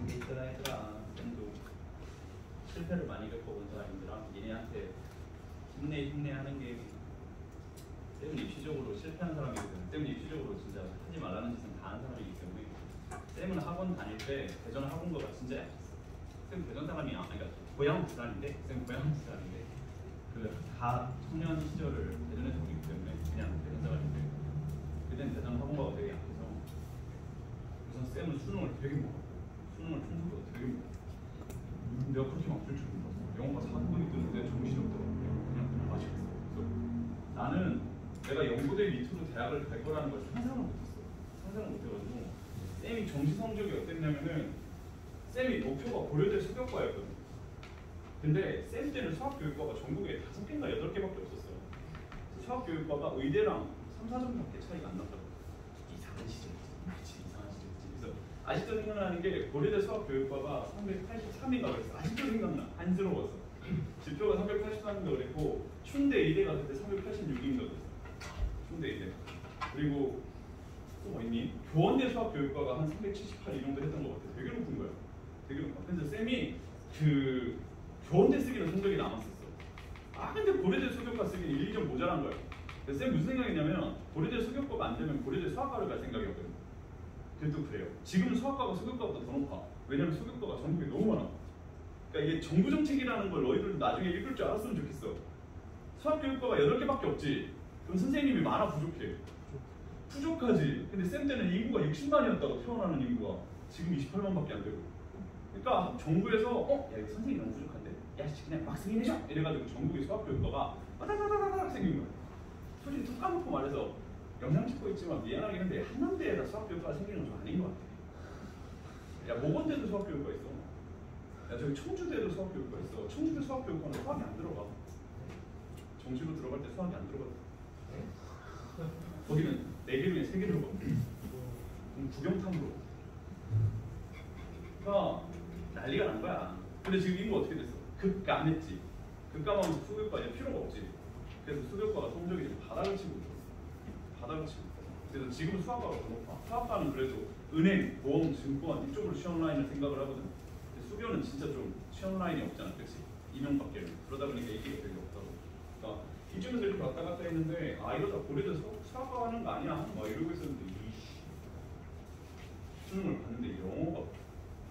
얘들아, 쌤도 실패를 많이 겪어본 사람이랑 얘네한테 힘내 하는 게 쌤은 입시적으로 실패한 사람이거든. 쌤은 입시적으로 진짜 하지 말라는 짓은 다 하는 사람이기 때문에 쌤은 학원 다닐 때 대전 학원거가 진짜 약했어. 쌤 대전 사람이 그러니까 고향 부산인데 쌤 고향 부산인데 그 다 청년 시절을 대전에서 보기 때문에 그냥 대전 사람인데 그때는 대전 학원거가 되게 약해서 우선 쌤은 수능을 되게 먹었고 수능을 평소보다 되게 먹었어. 내가 그렇게 막 줄 줄 몰랐어. 영어가 4등급이 뜨는데 정신이 없더라고. 그냥 맛있겠어. 그래서 나는 내가 연고대 밑으로 대학을 갈 거라는 걸 상상을 못했어. 상상을 못해가지고 쌤이 정시 성적이 어땠냐면은 쌤이 목표가 고려대 수교과였거든. 근데 쌤 때는 수학교육과가 전국에 5개인가 8개밖에 없었어. 수학교육과가 의대랑 3, 4점밖에 차이가 안 났다고. 이상한 시절이지. 그치, 이상한 시절이지. 그래서 아직도 생각나는 게 고려대 수학교육과가 383인가 그랬어. 아직도 생각나. 안쓰러웠어. 지표가 383인가 그랬고 충대 의대가 그때 386인가 그랬어. 충대 의대. 그리고 또 뭐 있니? 교원대 수학교육과가 한 378 이 정도 했던 것 같아. 되게 높은 거야. 되게 높아. 그래서 쌤이 그 교원대 쓰기는 성적이 남았었어. 근데 고려대 수교과 쓰기는 1, 2점 모자란 거야. 그래서 쌤 무슨 생각이냐면 고려대 수교과가 안 되면 고려대 수학과를 갈 생각이었거든. 그래도 그래요. 지금 수학과가 수교과보다 더 높아. 왜냐면 수교과가 전국에 너무 많아. 그러니까 이게 정부 정책이라는 걸 너희들도 나중에 읽을 줄 알았으면 좋겠어. 수학교육과가 8개밖에 없지. 그럼 선생님이 많아 부족해. 부족하지. 근데 쌤 때는 인구가 60만이었다고 태어나는 인구가 지금 28만밖에 안 되고. 그러니까 정부에서 야 이거 선생님이 너무 부족한데? 야 씨, 그냥 막 승인해줘! 이래가지고 전국의 수학교육과가 와다다다다닥 생긴 거예요. 솔직히 툭 까놓고 말해서 영상 찍고 있지만 미안하긴 한데 한남대에다 수학교육과가 생기는 건 좀 아닌 것 같아. 야 모건대도 수학교육과 있어. 야 저기 청주대도 수학교육과 있어. 청주대 수학교육과는 수학이 안 들어가. 정시로 들어갈 때 수학이 안 들어가. 거기는 4개 중에 3개를 봐. 구경탐으로. 그러니까 난리가 난 거야. 근데 지금 이거 어떻게 됐어? 급가 안 했지. 급가하면 수교과 이제 필요가 없지. 그래서 수교과가 성적이 지금 바닥을 치고 있어. 바닥을 치고 있어. 그래서 지금 수학과가 더 높아. 수학과는 그래도 은행, 보험, 증권 이쪽으로 취업 라인을 생각을 하거든. 근데 수교는 진짜 좀 취업 라인이 없잖아, 그렇지? 임용밖에는. 그러다 보니까 얘기가 별로 없다고. 그러니까 이쪽에서 이렇게 왔다 갔다 했는데 이러다 고려대 수학과 하는 거 아니야? 막 이러고 있었는데 수능을 봤는데 영어가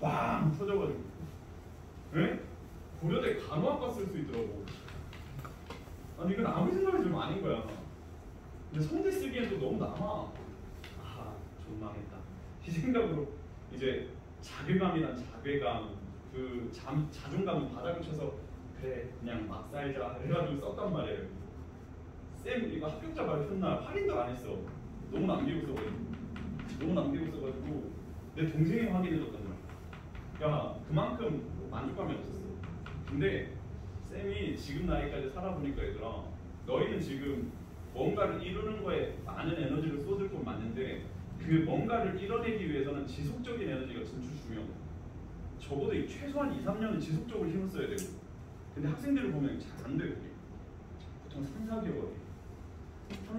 빵 터져가지고 에? 고려대 간호학과 쓸 수 있더라고. 아니 이건 아무리 생각해도 좀 아닌 거야. 근데 성대 쓰기엔 또 너무 남아. 좀 망했다. 이 생각으로 이제 자괴감이란 자괴감, 그 자존감은 바닥을 쳐서 그래 그냥 막 살자 해가지고 썼단 말이에요. 쌤 이거 합격자 발표한 날 확인도 안 했어. 너무 남기고 있어가지고 내 동생이 확인해줬단 말이야. 야 그만큼 만족감이 없었어. 근데 쌤이 지금 나이까지 살아보니까 얘들아 너희는 지금 뭔가를 이루는 거에 많은 에너지를 쏟을 건 맞는데 그 뭔가를 이뤄내기 위해서는 지속적인 에너지가 진짜 중요하고 적어도 최소한 2-3년은 지속적으로 힘을 써야 되고 근데 학생들을 보면 잘 안 돼 그게. 보통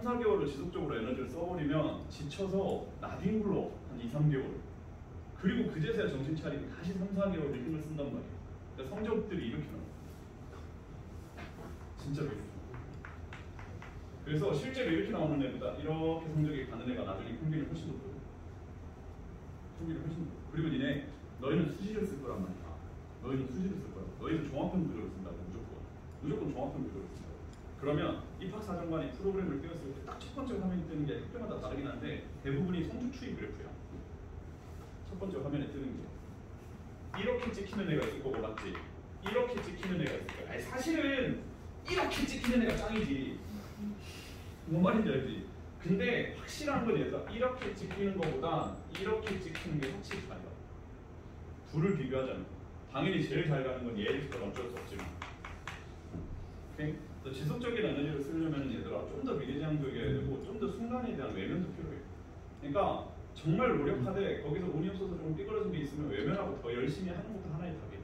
3-4개월을 지속적으로 에너지를 써버리면 지쳐서 나뒹 굴러 한 2-3개월 그리고 그제서야 정신 차리고 다시 3-4개월을 힘을 쓴단 말이에요. 그러니까 성적들이 이렇게 나와요. 진짜로. 그래서 실제로 이렇게 나오는 애보다 이렇게 성적이 가는 애가 나중에 평균이 훨씬 높거든. 평균이 훨씬 높고 그리고 니네 너희는 수시를 쓸 거란 말이야. 너희는 종합형 구조를 쓴다고 무조건 종합형 구조를 쓴다고. 그러면 입학사정관이 프로그램을 띄웠을 때 딱 첫 번째 화면에 뜨는 게 학교마다 다르긴 한데 대부분이 성적 추이 그래프야. 첫 번째 화면에 뜨는 게 이렇게 찍히는 애가 있을 거 몰랐지. 이렇게 찍히는 애가 있을 거야. 아니 사실은 이렇게 찍히는 애가 짱이지. 뭔 말인지 알지? 근데 확실한 건 얘들아 이렇게 찍히는 것보다 이렇게 찍히는 게 확실히 잘 가. 둘을 비교하자면 당연히 제일 잘 가는 건 얘일 건 어쩔 수 없지만 오케이? 또 지속적인 에너지를 쓰려면 얘들아 좀 더 미래지향적이어야 되고 좀 더 순간에 대한 외면도 필요해. 그러니까 정말 노력하되 거기서 운이 없어서 좀 삐그러진 게 있으면 외면하고 더 열심히 하는 것도 하나의 답이에요.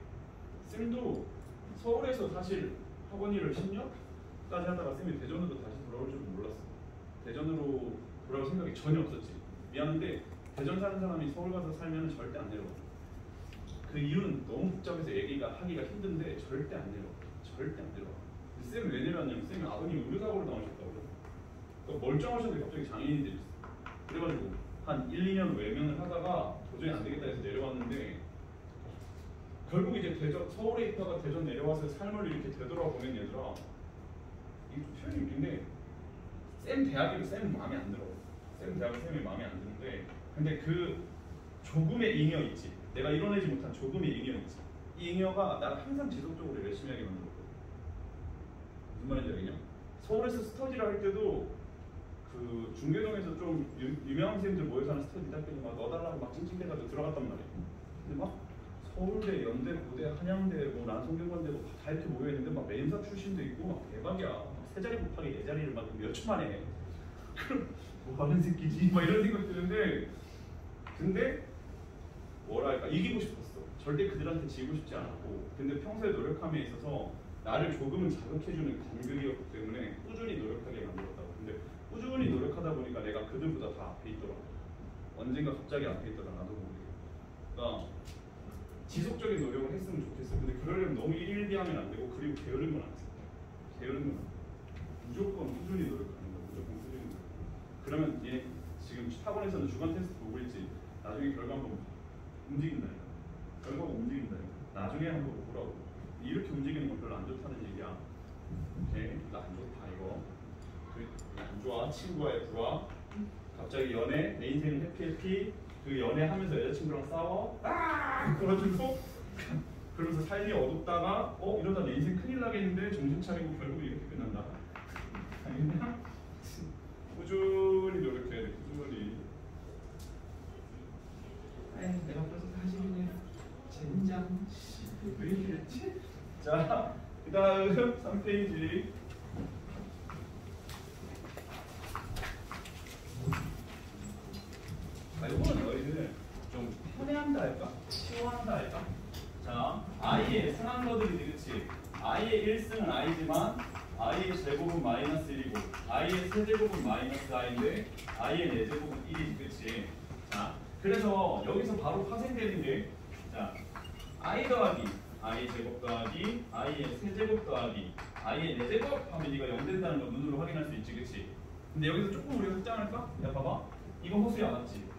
쌤도 서울에서 사실 학원 일을 10년까지 하다가 쌤이 대전으로 다시 돌아올 줄은 몰랐어. 대전으로 돌아올 생각이 전혀 없었지. 미안한데 대전 사는 사람이 서울 가서 살면 절대 안 내려와. 그 이유는 너무 복잡해서 하기가 힘든데 절대 안 내려와. 절대 안 내려와. 쌤이 왜 내려왔냐면 쌤이 아버님이 의료사고로 나오셨다고. 그러니까 멀쩡하셨는데 갑자기 장애인이 되셨어. 그래가지고 한 1-2년 외면을 하다가 도저히 안 되겠다 해서 내려왔는데 결국 이제 서울에 있다가 대전 내려와서 삶을 이렇게 되돌아보면 얘들아 이게 표현이 웃긴데 쌤 대학이 쌤 마음에 안 들어. 쌤 대학은 쌤이 마음에 안 드는데 근데 그 조금의 잉여 있지. 내가 이뤄내지 못한 조금의 잉여 있지. 이 잉여가 나를 항상 지속적으로 열심히 하게 만들었거든. 무슨 말인지 알겠냐? 서울에서 스터디를 할 때도 그 중계동에서 좀 유명한 선생님들 모여서 하는 스터디 할 때도 막 넣어달라고 막 찡찡대가지고 들어갔단 말이야. 근데 막 서울대, 연대, 고대, 한양대, 뭐 난성균관대 뭐 다 이렇게 모여있는데 막 매임사 출신도 있고 막 대박이야. 막 세 자리 곱하기 네 자리를 막 몇 초 만에 해. 그럼 뭐 하는 새끼지? 막 이런 생각 드는데 근데 뭐랄까 이기고 싶었어. 절대 그들한테 지고 싶지 않았고 근데 평소에 노력함에 있어서 나를 조금은 자극해주는 간극이었기 때문에 꾸준히 노력하게 만들었다고. 근데 꾸준히 노력하다 보니까 내가 그들보다 다 앞에 있더라고. 언젠가 갑자기 앞에 있더라 나도 모르게. 그러니까 지속적인 노력을 했으면 좋겠어. 근데 그러려면 너무 일일비하면 안 되고 그리고 게으른 건 안 돼. 게으른 건 안 돼. 무조건 꾸준히 노력하는 거야. 무조건 꾸준히 노력. 그러면 얘 지금 학원에서는 주간 테스트 보고 있지. 나중에 결과 한번 움직인다니까. 결과가 움직인다니까. 나중에 한번 보라고. 이렇게 움직이는 건 별로 안 좋다는 얘기야. 오케이, 나 안 좋다 이거. 안 좋아. 친구와의 불화. 갑자기 연애, 내 인생은 해피. 그 연애하면서 여자친구랑 싸워. 그래가지고 약간 그러면서 삶이 어둡다가 이러다 내 인생 큰일 나겠는데 정신 차리고 결국 이렇게 끝난다. 그냥 꾸준히 노력해야 돼. 꾸준히. 에이, 내가 벌써 40이네. 젠장. 왜 이랬지? 자, 그 다음 3페이지. 이거는 너희들 좀 편애한다 할까? 쉬워한다 할까? 자, i의 순환 거들이지, 그치? i의 1승은 i지만 i의 제곱은 마이너스 1이고 i의 세제곱은 마이너스 i인데 i의 4제곱은 1이지, 그치? 자, 그래서 여기서 바로 파생되는 게 자, i 더하기 i 제곱 더하기 i의 세제곱 더하기 i의 4제곱 하면 이거 0 된다는 거 눈으로 확인할 수 있지, 그치? 근데 여기서 조금 우리가 흑장할까? 야, 봐봐. 이거 허수야, 맞지?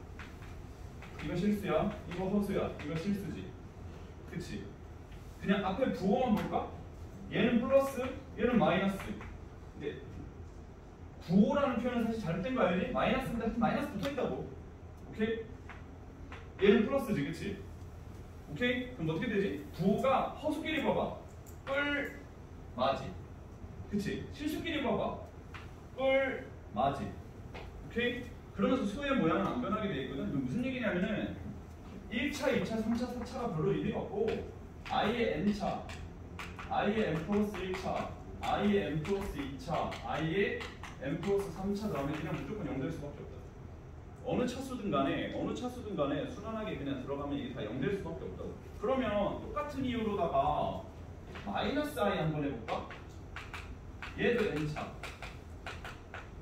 이거 실수야, 이거 허수야, 이거 실수지. 그치? 그냥 앞에 부호만 볼까? 얘는 플러스, 얘는 마이너스. 근데 부호라는 표현은 사실 잘못된 거 알지? 마이너스인데 마이너스 붙어있다고. 오케이? 얘는 플러스지, 그치? 오케이? 그럼 어떻게 되지? 부호가 허수끼리 봐봐. 뿔, 마지. 그치? 실수끼리 봐봐. 뿔, 마지. 오케이? 그러면서 수의 모양은 안 변하게 돼 있거든. 이건 무슨 얘기냐면은 1차, 2차, 3차, 4차가 별로 의미가 없고 i의 n차, i의 n 플러스 1차, i의 n 플러스 2차, i의 n 플러스 3차 다음에 그냥 무조건 0 될 수밖에 없다. 어느 차수든 간에 순환하게 그냥 들어가면 이게 다 0 될 수밖에 없다고. 그러면 똑같은 이유로다가 마이너스 i 한번 해볼까? 얘도 n차,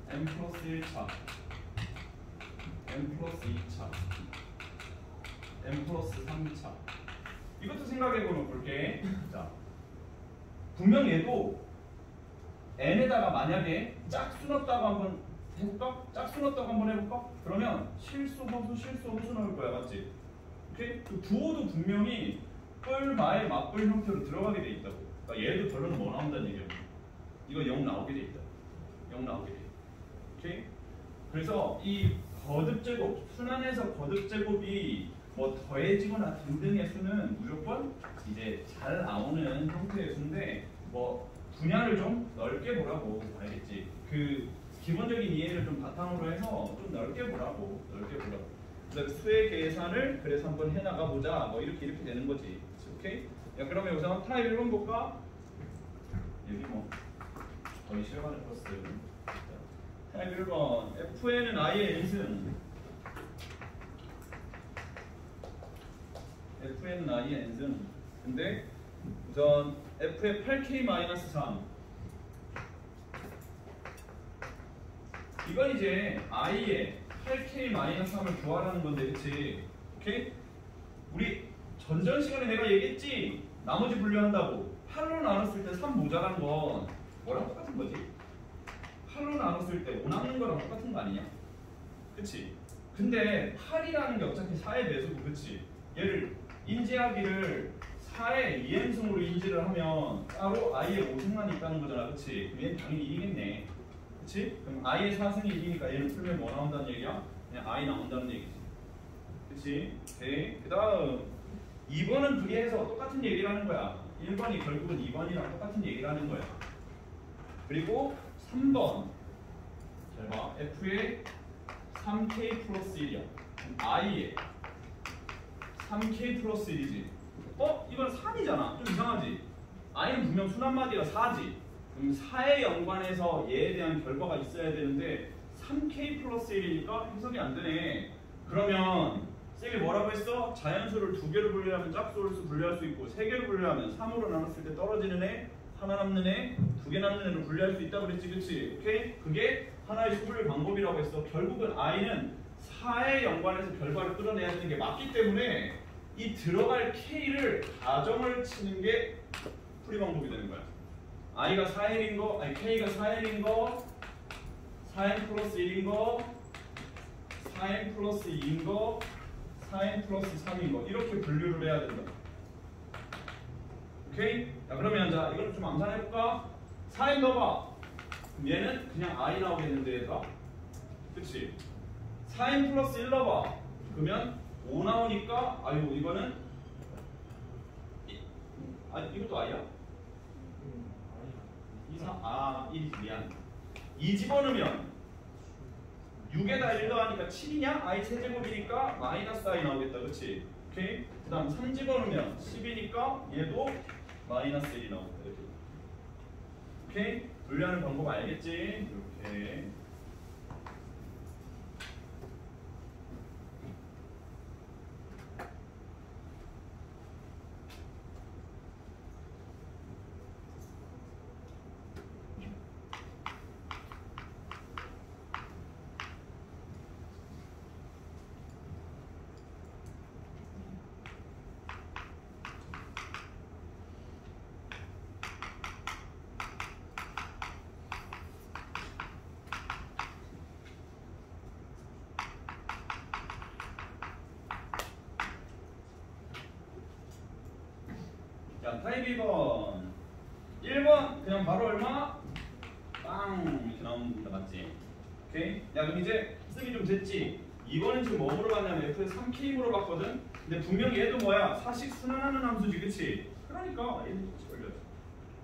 n 플러스 1차, n 플러스 2차, n 플러스 3차. 이것도 생각해보면 볼게. 자, 분명 얘도 n에다가 만약에 짝수 넣었다고 한번 해볼까? 짝수 넣었다고 한번 해볼까? 그러면 실수, 허수 나올 거야, 맞지? 오케이? 그 부호도 분명히 뿔, 마의 맞불 형태로 들어가게 돼 있다고. 그러니까 얘도 결론은 뭐 나온다는 얘기야. 이거 0 나오게 돼 있다. 0 나오게 돼. 오케이? 그래서 이 거듭제곱, 순환에서 거듭제곱이 뭐 더해지거나 등등의 수는 무조건 이제 잘 나오는 형태의 수인데 뭐 분야를 좀 넓게 보라고 알겠지? 그 기본적인 이해를 좀 바탕으로 해서 좀 넓게 보라고. 그래서 수의 계산을 그래서 한번 해나가 보자. 뭐 이렇게 되는 거지. 오케이? 야, 그러면 우선 타입 1번 볼까? 여기 뭐 거의 실험하는 코스. 타입 1번 fn은 i의 n승, fn은 i의 n승. 근데 우선 f의 8k-3 이건 이제 i의 8k-3을 구하라는 건데, 그치? 오케이? 우리 전전 시간에 내가 얘기했지? 나머지 분류한다고 8로 나눴을 때 3 모자란 건 뭐랑 똑같은 거지? 8로 나눴을 때 5 남는 거랑 똑같은 거 아니냐? 그치? 근데 8이라는 게 어차피 4의 배수고, 그치? 얘를 인지하기를 4의 2n승으로 인지를 하면 따로 i의 5승만 있다는 거잖아, 그치? 그럼 얘는 당연히 1이겠네. 그치? 그럼 i의 4승이 1이니까 얘는 풀면 뭐 나온다는 얘기야? 그냥 i 나온다는 얘기지. 그치? 오케이. 그 다음 2번은 그게 해서 똑같은 얘기를 하는 거야. 1번이 결국은 2번이랑 똑같은 얘기를 하는 거야. 그리고 3번 잘 봐. f의 3k 플러스 1이야. i의 3k 플러스 1이지. 이건 3이잖아. 좀 이상하지? i는 분명 순환마디가 4지. 그럼 4에 연관해서 얘에 대한 결과가 있어야 되는데 3k 플러스 1이니까 해석이 안 되네. 그러면 쌤이 뭐라고 했어? 자연수를 2개로 분류하면 짝수를 분류할 수 있고 3개로 분류하면 3으로 나눴을 때 떨어지는 애, 하나 남는 애, 2개 남는 애로 분류할 수 있다고 그랬지, 그치? 오케이? 그게 하나의 수분류 방법이라고 했어. 결국은 i는 4에 연관해서 결과를 끌어내야 되는 게 맞기 때문에 이 들어갈 k를 가정을 치는 게 풀이 방법이 되는 거야. i가 4n인 거, 아니 k가 4n인 거, 4n 플러스 1인 거, 4n 플러스 2인 거, 4n 플러스 3인 거, 이렇게 분류를 해야 된다. 오케이? 자, 그러면 자, 이걸 좀 암산해볼까? 4n 넣어봐. 그럼 얘는 그냥 i 나오겠는데, 얘가? 그치? 4n 플러스 1 넣어봐. 그러면 5 나오니까, 아유, 이거는 아니 이것도 i야? 아니야. 1이지 미안. 2 집어넣으면 6에다 1 더하니까 7이냐? i 세제곱이니까 마이너스 i 나오겠다. 그치? 오케이? 그 다음 3 집어넣으면 10이니까 얘도 마이너스 1이 나오겠다. 이렇게. 오케이? 분류하는 방법 알겠지? 이렇게. 자, 타입 2번. 1번 그냥 바로 얼마? 빵 이렇게 나옵니다. 맞지? 오케이? 야 그럼 이제 쓰기 좀 됐지? 2번은 지금 뭐 물어봤냐면 F에서 3K 물어봤거든? 근데 분명히 얘도 뭐야? 사식 순환하는 함수지 그치? 그러니까 얘도 같이 걸려.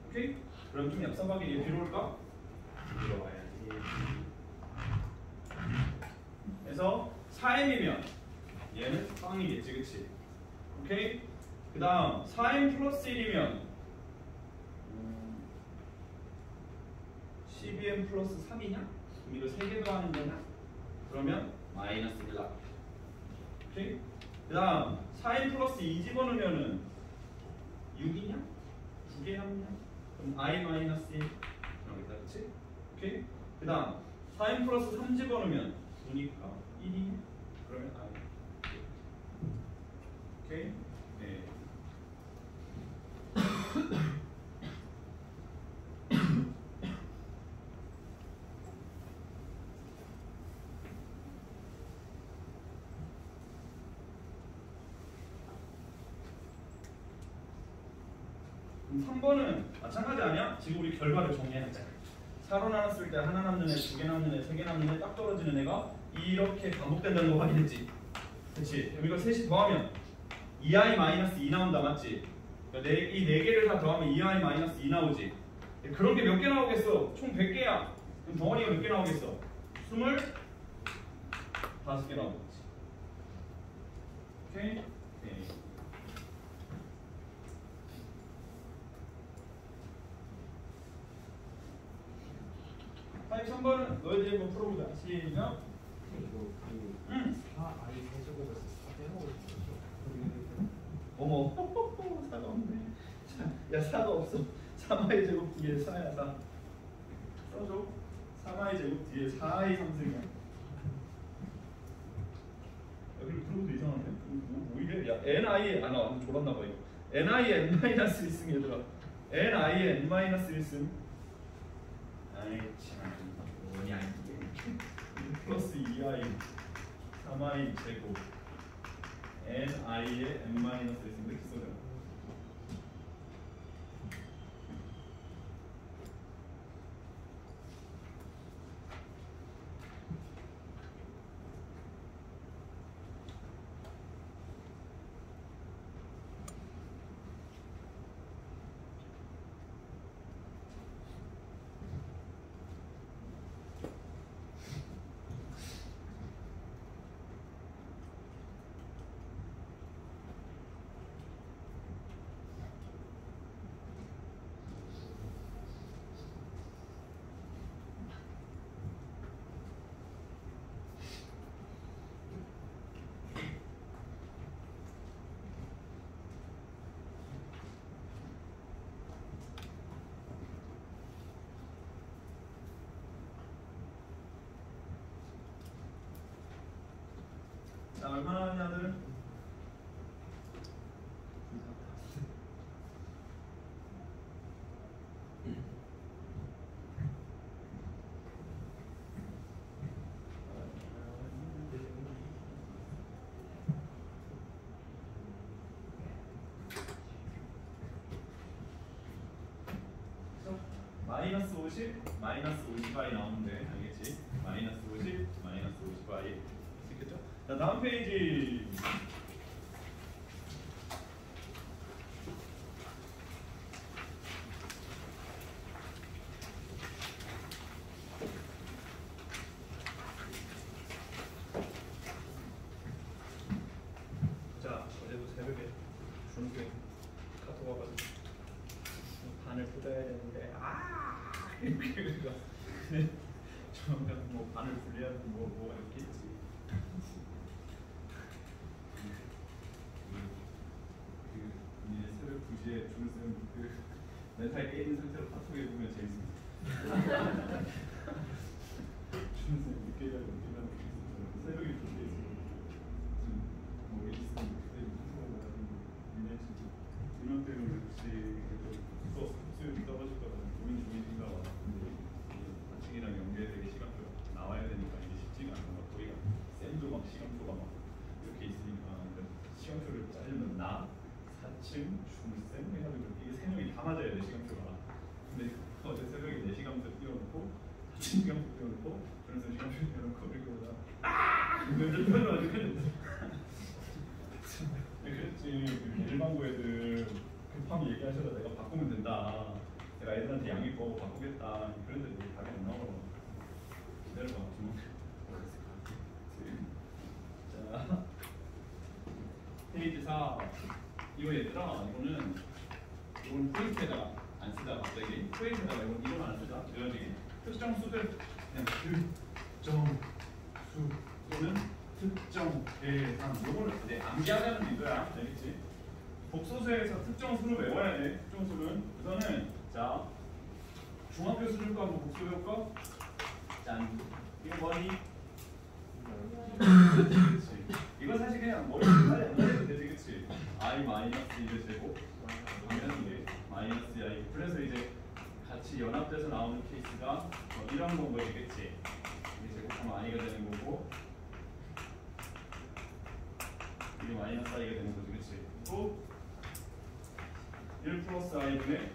오케이? 그럼 좀 얍삽하게 얘 뒤로 올까? 뒤로 와야지. 그래서 4m이면 얘는 빵이겠지 그치? 오케이? 그 다음 4m 플러스 1이면 12m 플러스 3이냐? 그럼 이거 3개 더하는 거냐? 그러면 마이너스 1 나와. 오케이? 그 다음 4m 플러스 2 집어넣으면은 6이냐? 2개 하느냐? 그럼 i 마이너스 1 나오겠다 그치? 오케이? 그 다음 4m 플러스 3 집어넣으면 9니까 1이냐? 그러면 i. 오케이? 네. 3번은 마찬가지 아니야? 지금 우리 결과를 정리해놨자. 4로 나눴을 때 하나 남는 애, 2개 남는 애, 3개 남는 애 딱 떨어지는 애가 이렇게 반복된다는 거 확인했지? 그치? 그럼 이걸 셋이 더하면 2i-2 나온다 맞지? 그러니까 이 4개를 다 더하면 2i-2 나오지? 그런 게 몇 개 나오겠어? 총 100개야. 그럼 덩어리가 몇 개 나오겠어? 25개 나오겠지. 오케이? 네. 타입 3번은 너희들이 한번 풀어보자. 시작. 응. 4i 세제곱에서 4 빼놓고 있었죠. 어머. 사가 없네. 야 사가 없어. 3i 제곱 뒤에 4야 4. 써줘. 3i 제곱 뒤에 4i 3승이야. 야 그리고 그런 것도 이상한데? 뭐 이래? 야 ni 나 완전 졸았나 봐 이거. ni n-1승 얘들아. ni n-1승. 아이 참 뭐냐 이게. 플러스 2i 3i 제곱 ni의 n-1승 이렇게 써요. 자 얼마나 하냐들? 마이너스 50, 마이너스 50i 나오는데 알겠지? 마이너스 50, 마이너스 50i 있겠죠? 자 다음 페이지. 전수에 카톡 와가지고 반을 풀어야 되는데 이렇게 그러니까 저는 뭐 반을 분리하는 뭐가 있겠지. 이제 새벽 2시에 줄 서는 그 멘탈 깨진 상태로 카톡에 보면 재밌습니다. 줄 서는 늦게 자고 일어나는 게 있어요. 새벽에 그렇게 있어요. 뭐 에디슨 그때 유명 진짜 이런 때는 역시 수요일이 떨어질까봐 고민 중이신가 봐. 근데 아침이랑 연계되게 시간표가 나와야 되니까 이게 쉽지가 않은 거. 거기가 쌤도 막 시간표가 막 이렇게 있으니까 시간표를 짜려면 나 4층 중쌤 해가지고 이게 3명이 다 맞아야 돼 시간표가. 근데 어제 새벽에 4시간표 띄워놓고 4층 시간표 띄워놓고 그래서 시간표 띄워놓고 그리고 면접 펴가지고 그랬지. 일반고 애들 급하게 얘기하셔서 내가 바꾸면 된다. 내가 애들한테 양해 구하고 바꾸겠다. 그런데 왜 답이 안 나와? 기다려봐. 자, 페이지 4. 이거 얘들아, 이거는 포인트에다가 안 쓰자. 갑자기 포인트에다가 이건 안 쓰자. 이러지. 특정 수들 그냥 특정 수 또는 특정 대상. 요거를 이제 암기하자는 이거야. 알겠지? 복소수에서 특정 수를 외워야 돼. 특정 수는 우선은 자 중학교 수준과 뭐 복수 배울까? 짠. 이거 뭐니? 그렇지. 이건 사실 그냥 머리로 빨리 안 해도 되지, 그렇지? I 마이너스 2의 제곱 당연히 이게 마이너스 I. 그래서 이제 같이 연합돼서 나오는 케이스가 이런 건 거겠지. 이게 제곱하면 I가 되는 거고. 이게 마이너스 I가 되는 거지, 그렇지? 또 1 플러스 I분의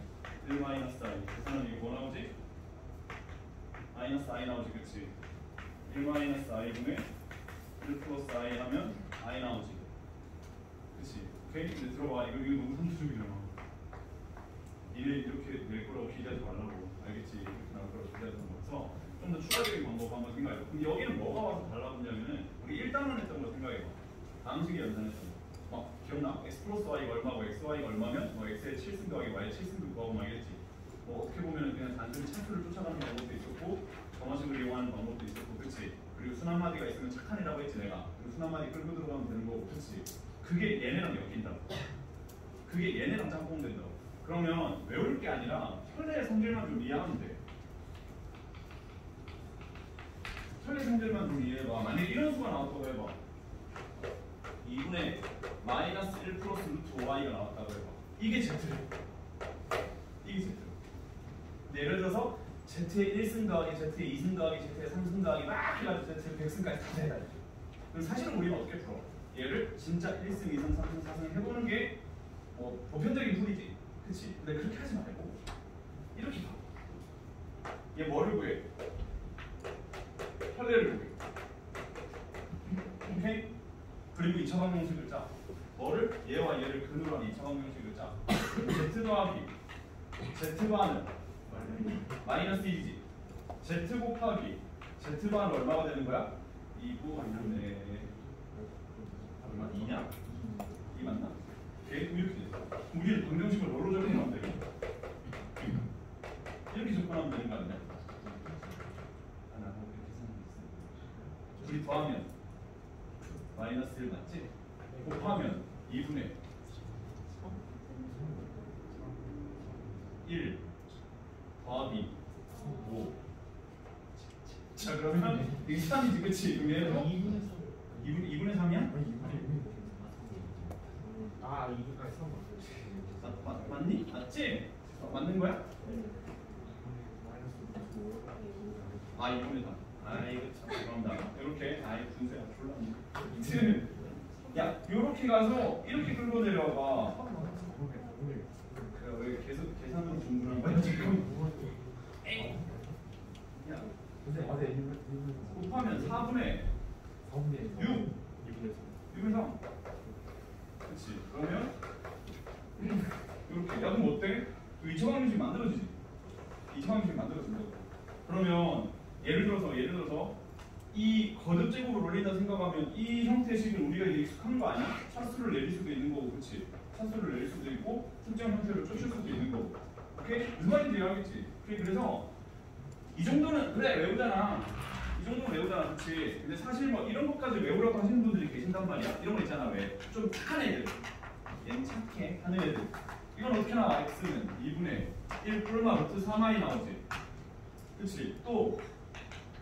1 마이너스 I. 그래서는 이게 뭐 나오지? 마이너스 I 나오지, 그렇지? 1 마이너스 I분의 1 플러스 I 하면 I 나오지, 그렇지? 오케이? 이제 들어봐. 이거 너무 상투적이잖아. 이렇게 낼 거라고 기대하지 말라고. 알겠지? 이렇게 나올 거라고 기대하지 말아서 좀 더 추가적인 방법 한번 생각해봐. 근데 여기는 뭐가 와서 달라붙냐면은 우리 1단원 했던 거 생각해봐. 방식의 연산했던 거. 막 기억나? x 플러스 y가 얼마고 x, y가 얼마면 뭐 x의 7승 더하기 y의 7승 더하고 막 이랬지. 뭐 어떻게 보면은 그냥 단순히 차수를 쫓아가는 방법도 있었고 정화식을 이용하는 방법도 있었고, 그렇지? 그리고 순 한마디가 있으면 착한이라고 했지 내가. 그리고 순 한마디 끌고 들어가면 되는 거고, 그렇지? 그게 얘네랑 엮인다고. 그게 얘네랑 짬뽕 된다고. 그러면 외울 게 아니라 혈례의 성질만 좀 이해하면 돼. 혈례 성질만 좀 이해해봐. 만약에 이런 수가 나왔다고 해봐. 2분의 마이너스 1 플러스 루트 5y가 나왔다고 해봐. 이게 Z래. 이게 Z. 근데 예를 들어서 Z의 1승 더하기 Z의 2승 더하기 Z의 3승 더하기 막 해가지고 Z의 100승까지 다 해야 돼. 그럼 사실은 우리는 어떻게 풀어? 얘를 진짜 1승, 2승, 3승, 4승 해보는 게 뭐 보편적인 풀이지. 그치? 근데 그렇게 하지 말고 이렇게 봐. 얘 뭐를 구해? 혈례를 구해. 오케이? 그리고 2차 방정식을 짜. 뭐를? 얘와 얘를 근으로 한 2차 방정식을 짜. Z 더하기 Z바는 마이너스 1이지. Z 곱하기 Z바는 얼마가 되는 거야? 2고 맞네. 얼마? 2냐? 2 맞나? 오케이? 이렇게 돼. 우리는 방정식을 뭘로 적용하면 돼? 이렇게 접근하면 되는 거 아니야? 우리 더하면 마이너스 1 맞지? 곱하면 2분의 1 더하기 5. 자, 그러면 이게 3이지, 그치? 그럼 얘는 2분의 3이야? 아, 2분까지 3 맞아요. 맞니? 맞지? 맞는 거야? 아, 2분의 3. 아, 이거 참 죄송합니다. 이렇게 아이 분쇄가 졸랐네. 야, 요렇게 가서 이렇게 끌고 내려와봐. 그래, 왜 계속 계산으로 분분한 거야 지금? 야, 곱하면 4분의 6. 2분의 3. 그렇지. 그러면 이렇게. 야, 그럼 어때? 2차 방정식 만들어지지. 2차 방정식 만들어진다고. 그러면 예를 들어서 이 거듭 제곱을 올린다 생각하면 이 형태의 식은 우리가 이제 익숙한 거 아니야? 차수를 내릴 수도 있는 거고, 그렇지? 차수를 내릴 수도 있고 특정 형태를 쫓을 수도 있는 거고. 오케이? 무슨 말인지 이해하겠지? 오케이? 그래서 이 정도는 그래 외우잖아. 이 정도는 외우잖아, 그렇지? 근데 사실 뭐 이런 것까지 외우라고 하시는 분들이 계신단 말이야. 이런 거 있잖아, 왜? 좀 착한 애들, 얘는 착해 하는 애들. 이건 어떻게 나와? x는 2분의 1 뿔마 루트 3i 나오지. 그렇지? 또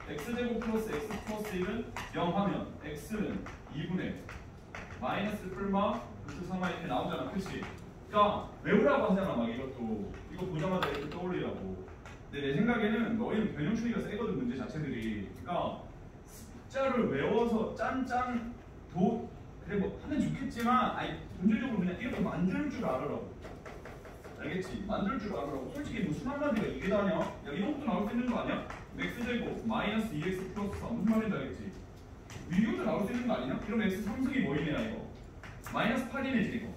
x제곱 플러스 x 플러스 1은 0 하면 x는 2분의 마이너스 뿔마 루트 3i 이렇게 나오잖아, 그렇지? 그러니까 외우라고 하잖아, 막 이것도. 이거 보자마자 이렇게 떠올리라고. 근데 내 생각에는 너희는 변형 추리가 세거든, 문제 자체들이. 그러니까 숫자를 외워서 짠짠 그래 뭐 하면 좋겠지만, 아니 본질적으로 그냥 이렇게 만들 줄 알으라고. 알겠지? 만들 줄 알으라고. 솔직히 뭐 수만 마디가 이게 다냐? 야 이런 것도 나올 수 있는 거 아니야? x제곱 마이너스 2x 플러스 4 무슨 말인지 알겠지? 위교도 나올 수 있는 거 아니냐? 이러면 x 3승이 뭐이냐 이거? 마이너스 8이네지 이거.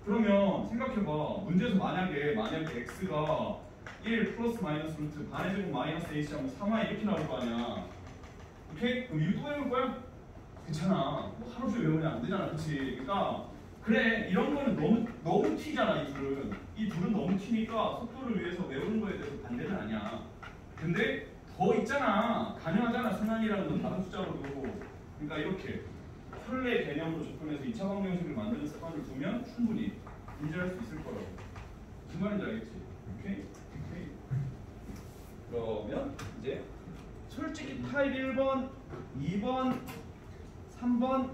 그러면 생각해봐. 문제에서 만약에 x가 1 플러스 마이너스 루트 반의 제곱 마이너스 a하고 3y 이렇게 나올 거 아니야. 오케이? 그럼 이거 또 외울 거야? 괜찮아. 뭐 하루 종일 외우면 안 되잖아, 그치? 그러니까 그래, 이런 거는 너무 튀잖아, 이 둘은. 이 둘은 너무 튀니까 속도를 위해서 외우는 거에 대해서 반대는 아니야. 근데 더 있잖아. 가능하잖아, 순환이라는 건 다른 숫자로도. 그러니까 이렇게 혈내 개념으로 접근해서 2차 방정식을 만드는 습관을 두면 충분히 인지할 수 있을 거라고. 무슨 말인지 알겠지? 오케이? 오케이. 그러면 이제 솔직히 타입 1번, 2번, 3번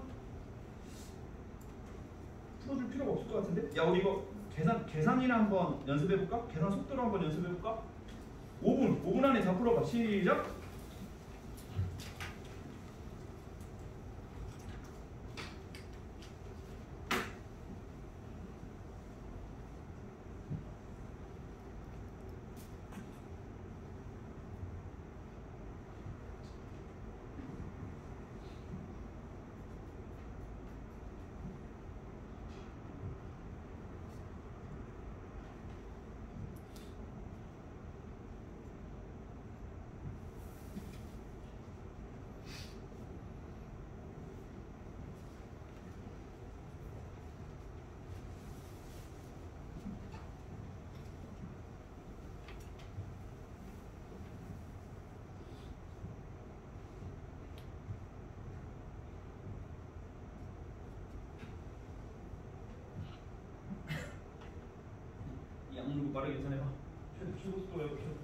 풀어줄 필요가 없을 것 같은데? 야, 우리 이거 계산이나 한번 연습해볼까? 계산 속도로 한번 연습해볼까? 5분 안에 다 풀어봐. 시작! 양문구 빠르게 계산해봐. 최고속도야, 최고속도.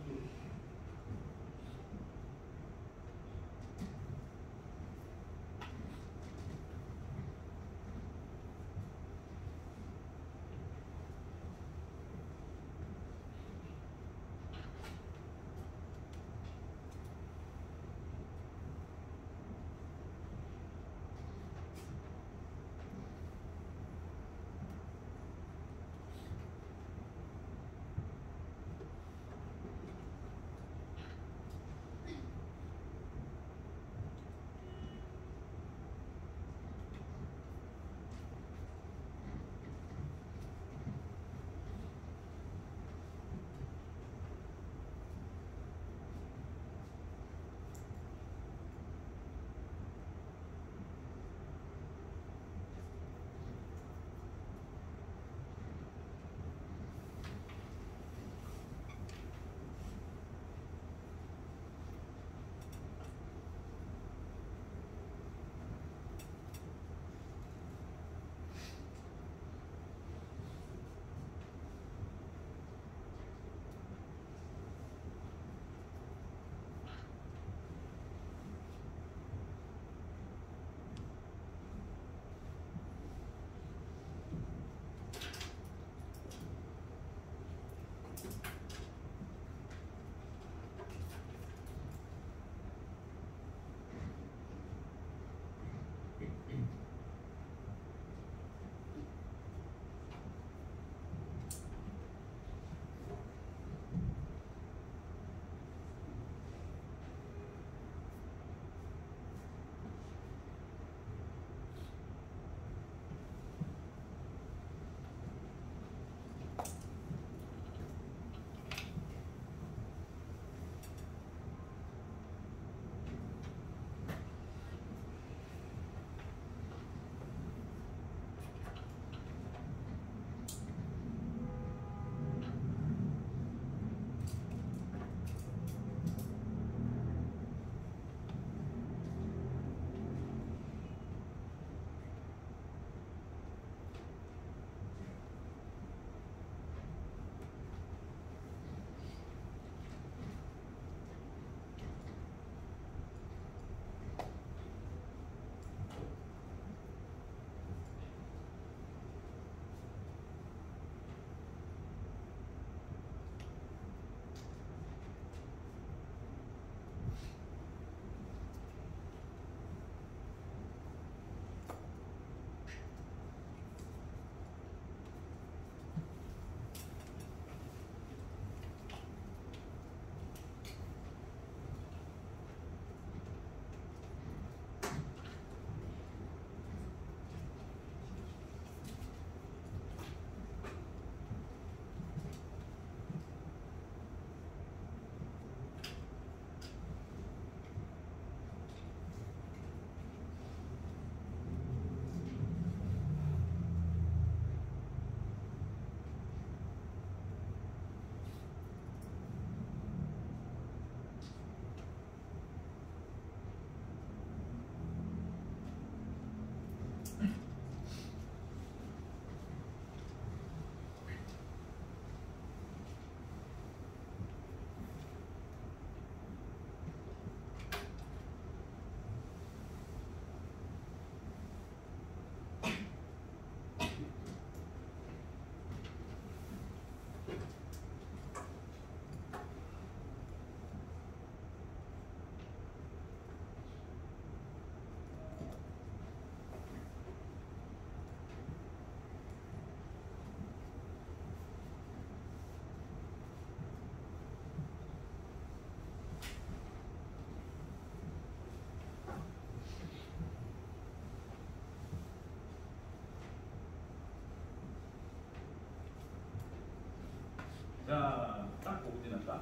자, 딱 보고 지났다.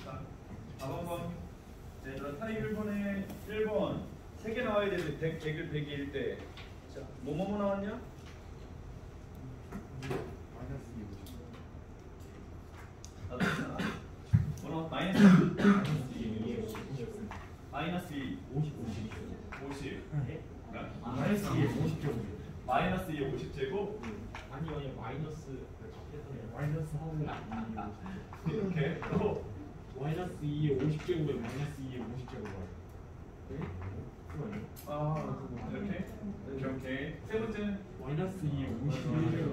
자, 4번. 자, 얘들아 타입 1번에 1번 3개 나와야 되는데 100, 100일 때. 자, 뭐뭐 나왔냐? 뭐나? 마이너스 2. 50. 마이너스 2에 50제곱. 마이너스 2에 50제곱. 아니요 마이너스 마이너스 하고 이렇게 또 마이너스 2에 50제곱에 마이너스 2에 50제곱 아, 이렇게 세 번째는 마이너스 2에 51제곱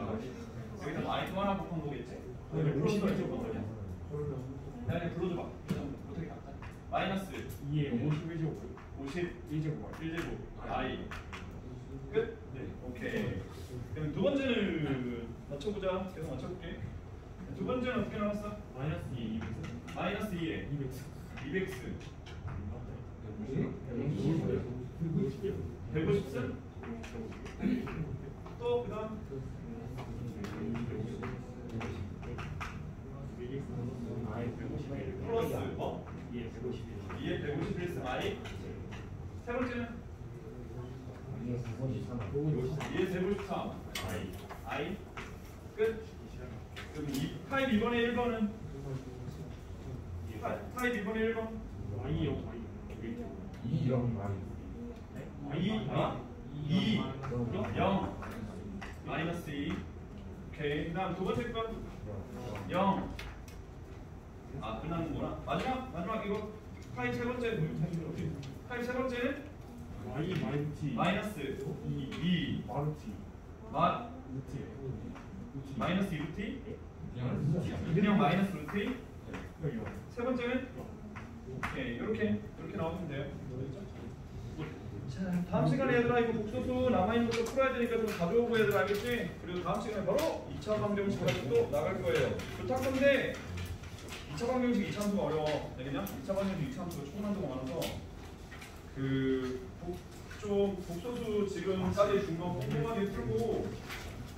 여기다 마이너스 하나 곱한 거겠지? 네, 51제곱 거냐? 야, 불러줘봐. 어떻게 갈까? 마이너스 2에 51제곱 51제곱 1제곱 i 끝? 네. 오케이. 그럼 두 번째는 맞춰보자. 계속 맞춰볼게. 두 번째는 어떻게 나왔어? 마이너스 2에 200 마이너스 2에 200x 150승? 또 그다음 플러스 뭐? 2에 151승 i. 세 번째는 2에 153 i 끝. 그럼 타입 2번에 1번은 타입 2번에 1번 2 0 마이너스 2. 오케이. 그다음 두 번째 건 0. 아, 끝나는구나. 마지막 이거 타입 세 번째. 타입 세 번째는 마이너스 2 마루티 마이너스 2t 그냥 마이너스 루트. 세 번째는 오케이. 이렇게 나오면 돼요. 자, 다음 시간에 얘들아 이거 복소수 남아있는 것도 풀어야 되니까 좀 가져오고 얘들 알겠지? 그리고 다음 시간에 바로 2차 방정식 가지고 또 나갈 거예요. 부탁한데 2차 방정식 2차 함수가 어려워. 알겠냐? 2차 방정식 2차 함수가 초고난도가 많아서 좀 복소수 지금까지 준 거 꼼꼼하게 풀고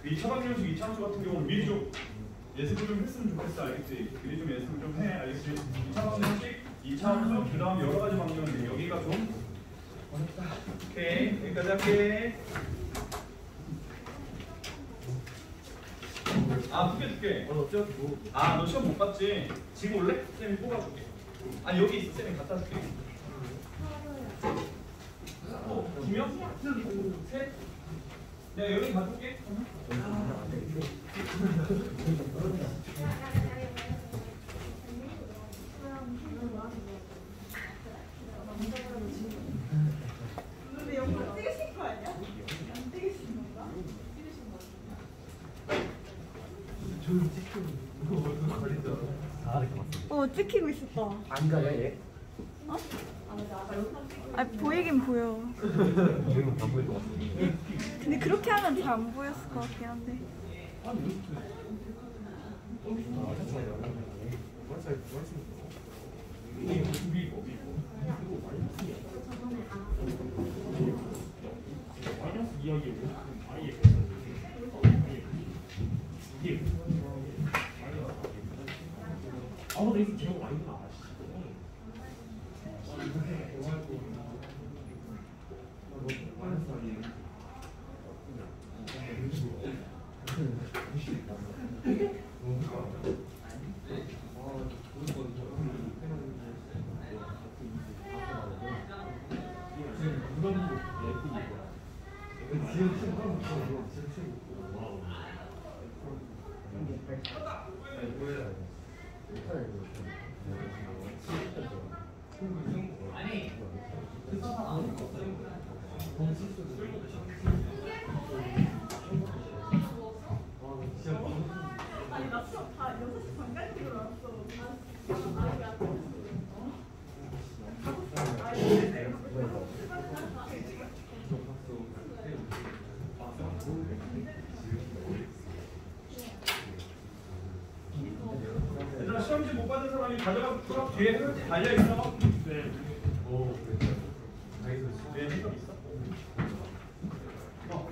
그 2차 방정식 2차 함수 같은 경우는 미리 좀 예습을 좀 했으면 좋겠어. 알겠지? 미리 좀 예습을 좀 해. 알겠지? 2차 방정식 2차 함수 그 다음 여러 가지 방정식 여기가 좀 어렵다. 오케이. 여기까지 할게. 아, 줄게. 아, 너 시험 못 봤지? 지금 올래? 쌤이 뽑아줄게. 아니, 여기 있어. 쌤이 갖다 줄게. 두 명? 셋? 내가 여기 가줄게. 근데 영상 찍으신 거 아니야? 안 찍으신 건가? 찍으신 거. 찍히고 있었다. 안 가요 얘? 어? 아 보이긴 보여. 지금 안 보일 것 같아. 근데 그렇게 하면 잘 안 보였을 것 같긴 한데. 마이너스 2하기 50 아예 이게 아무도 이렇게 제목 아니구나. 아니 나 수업 다 6시 반까지 들어왔어. 얘들아 시험지 못 받은 사람이 가져가서 풀어. 뒤에 달려있어. 네. 뒤에 해석 있어? 나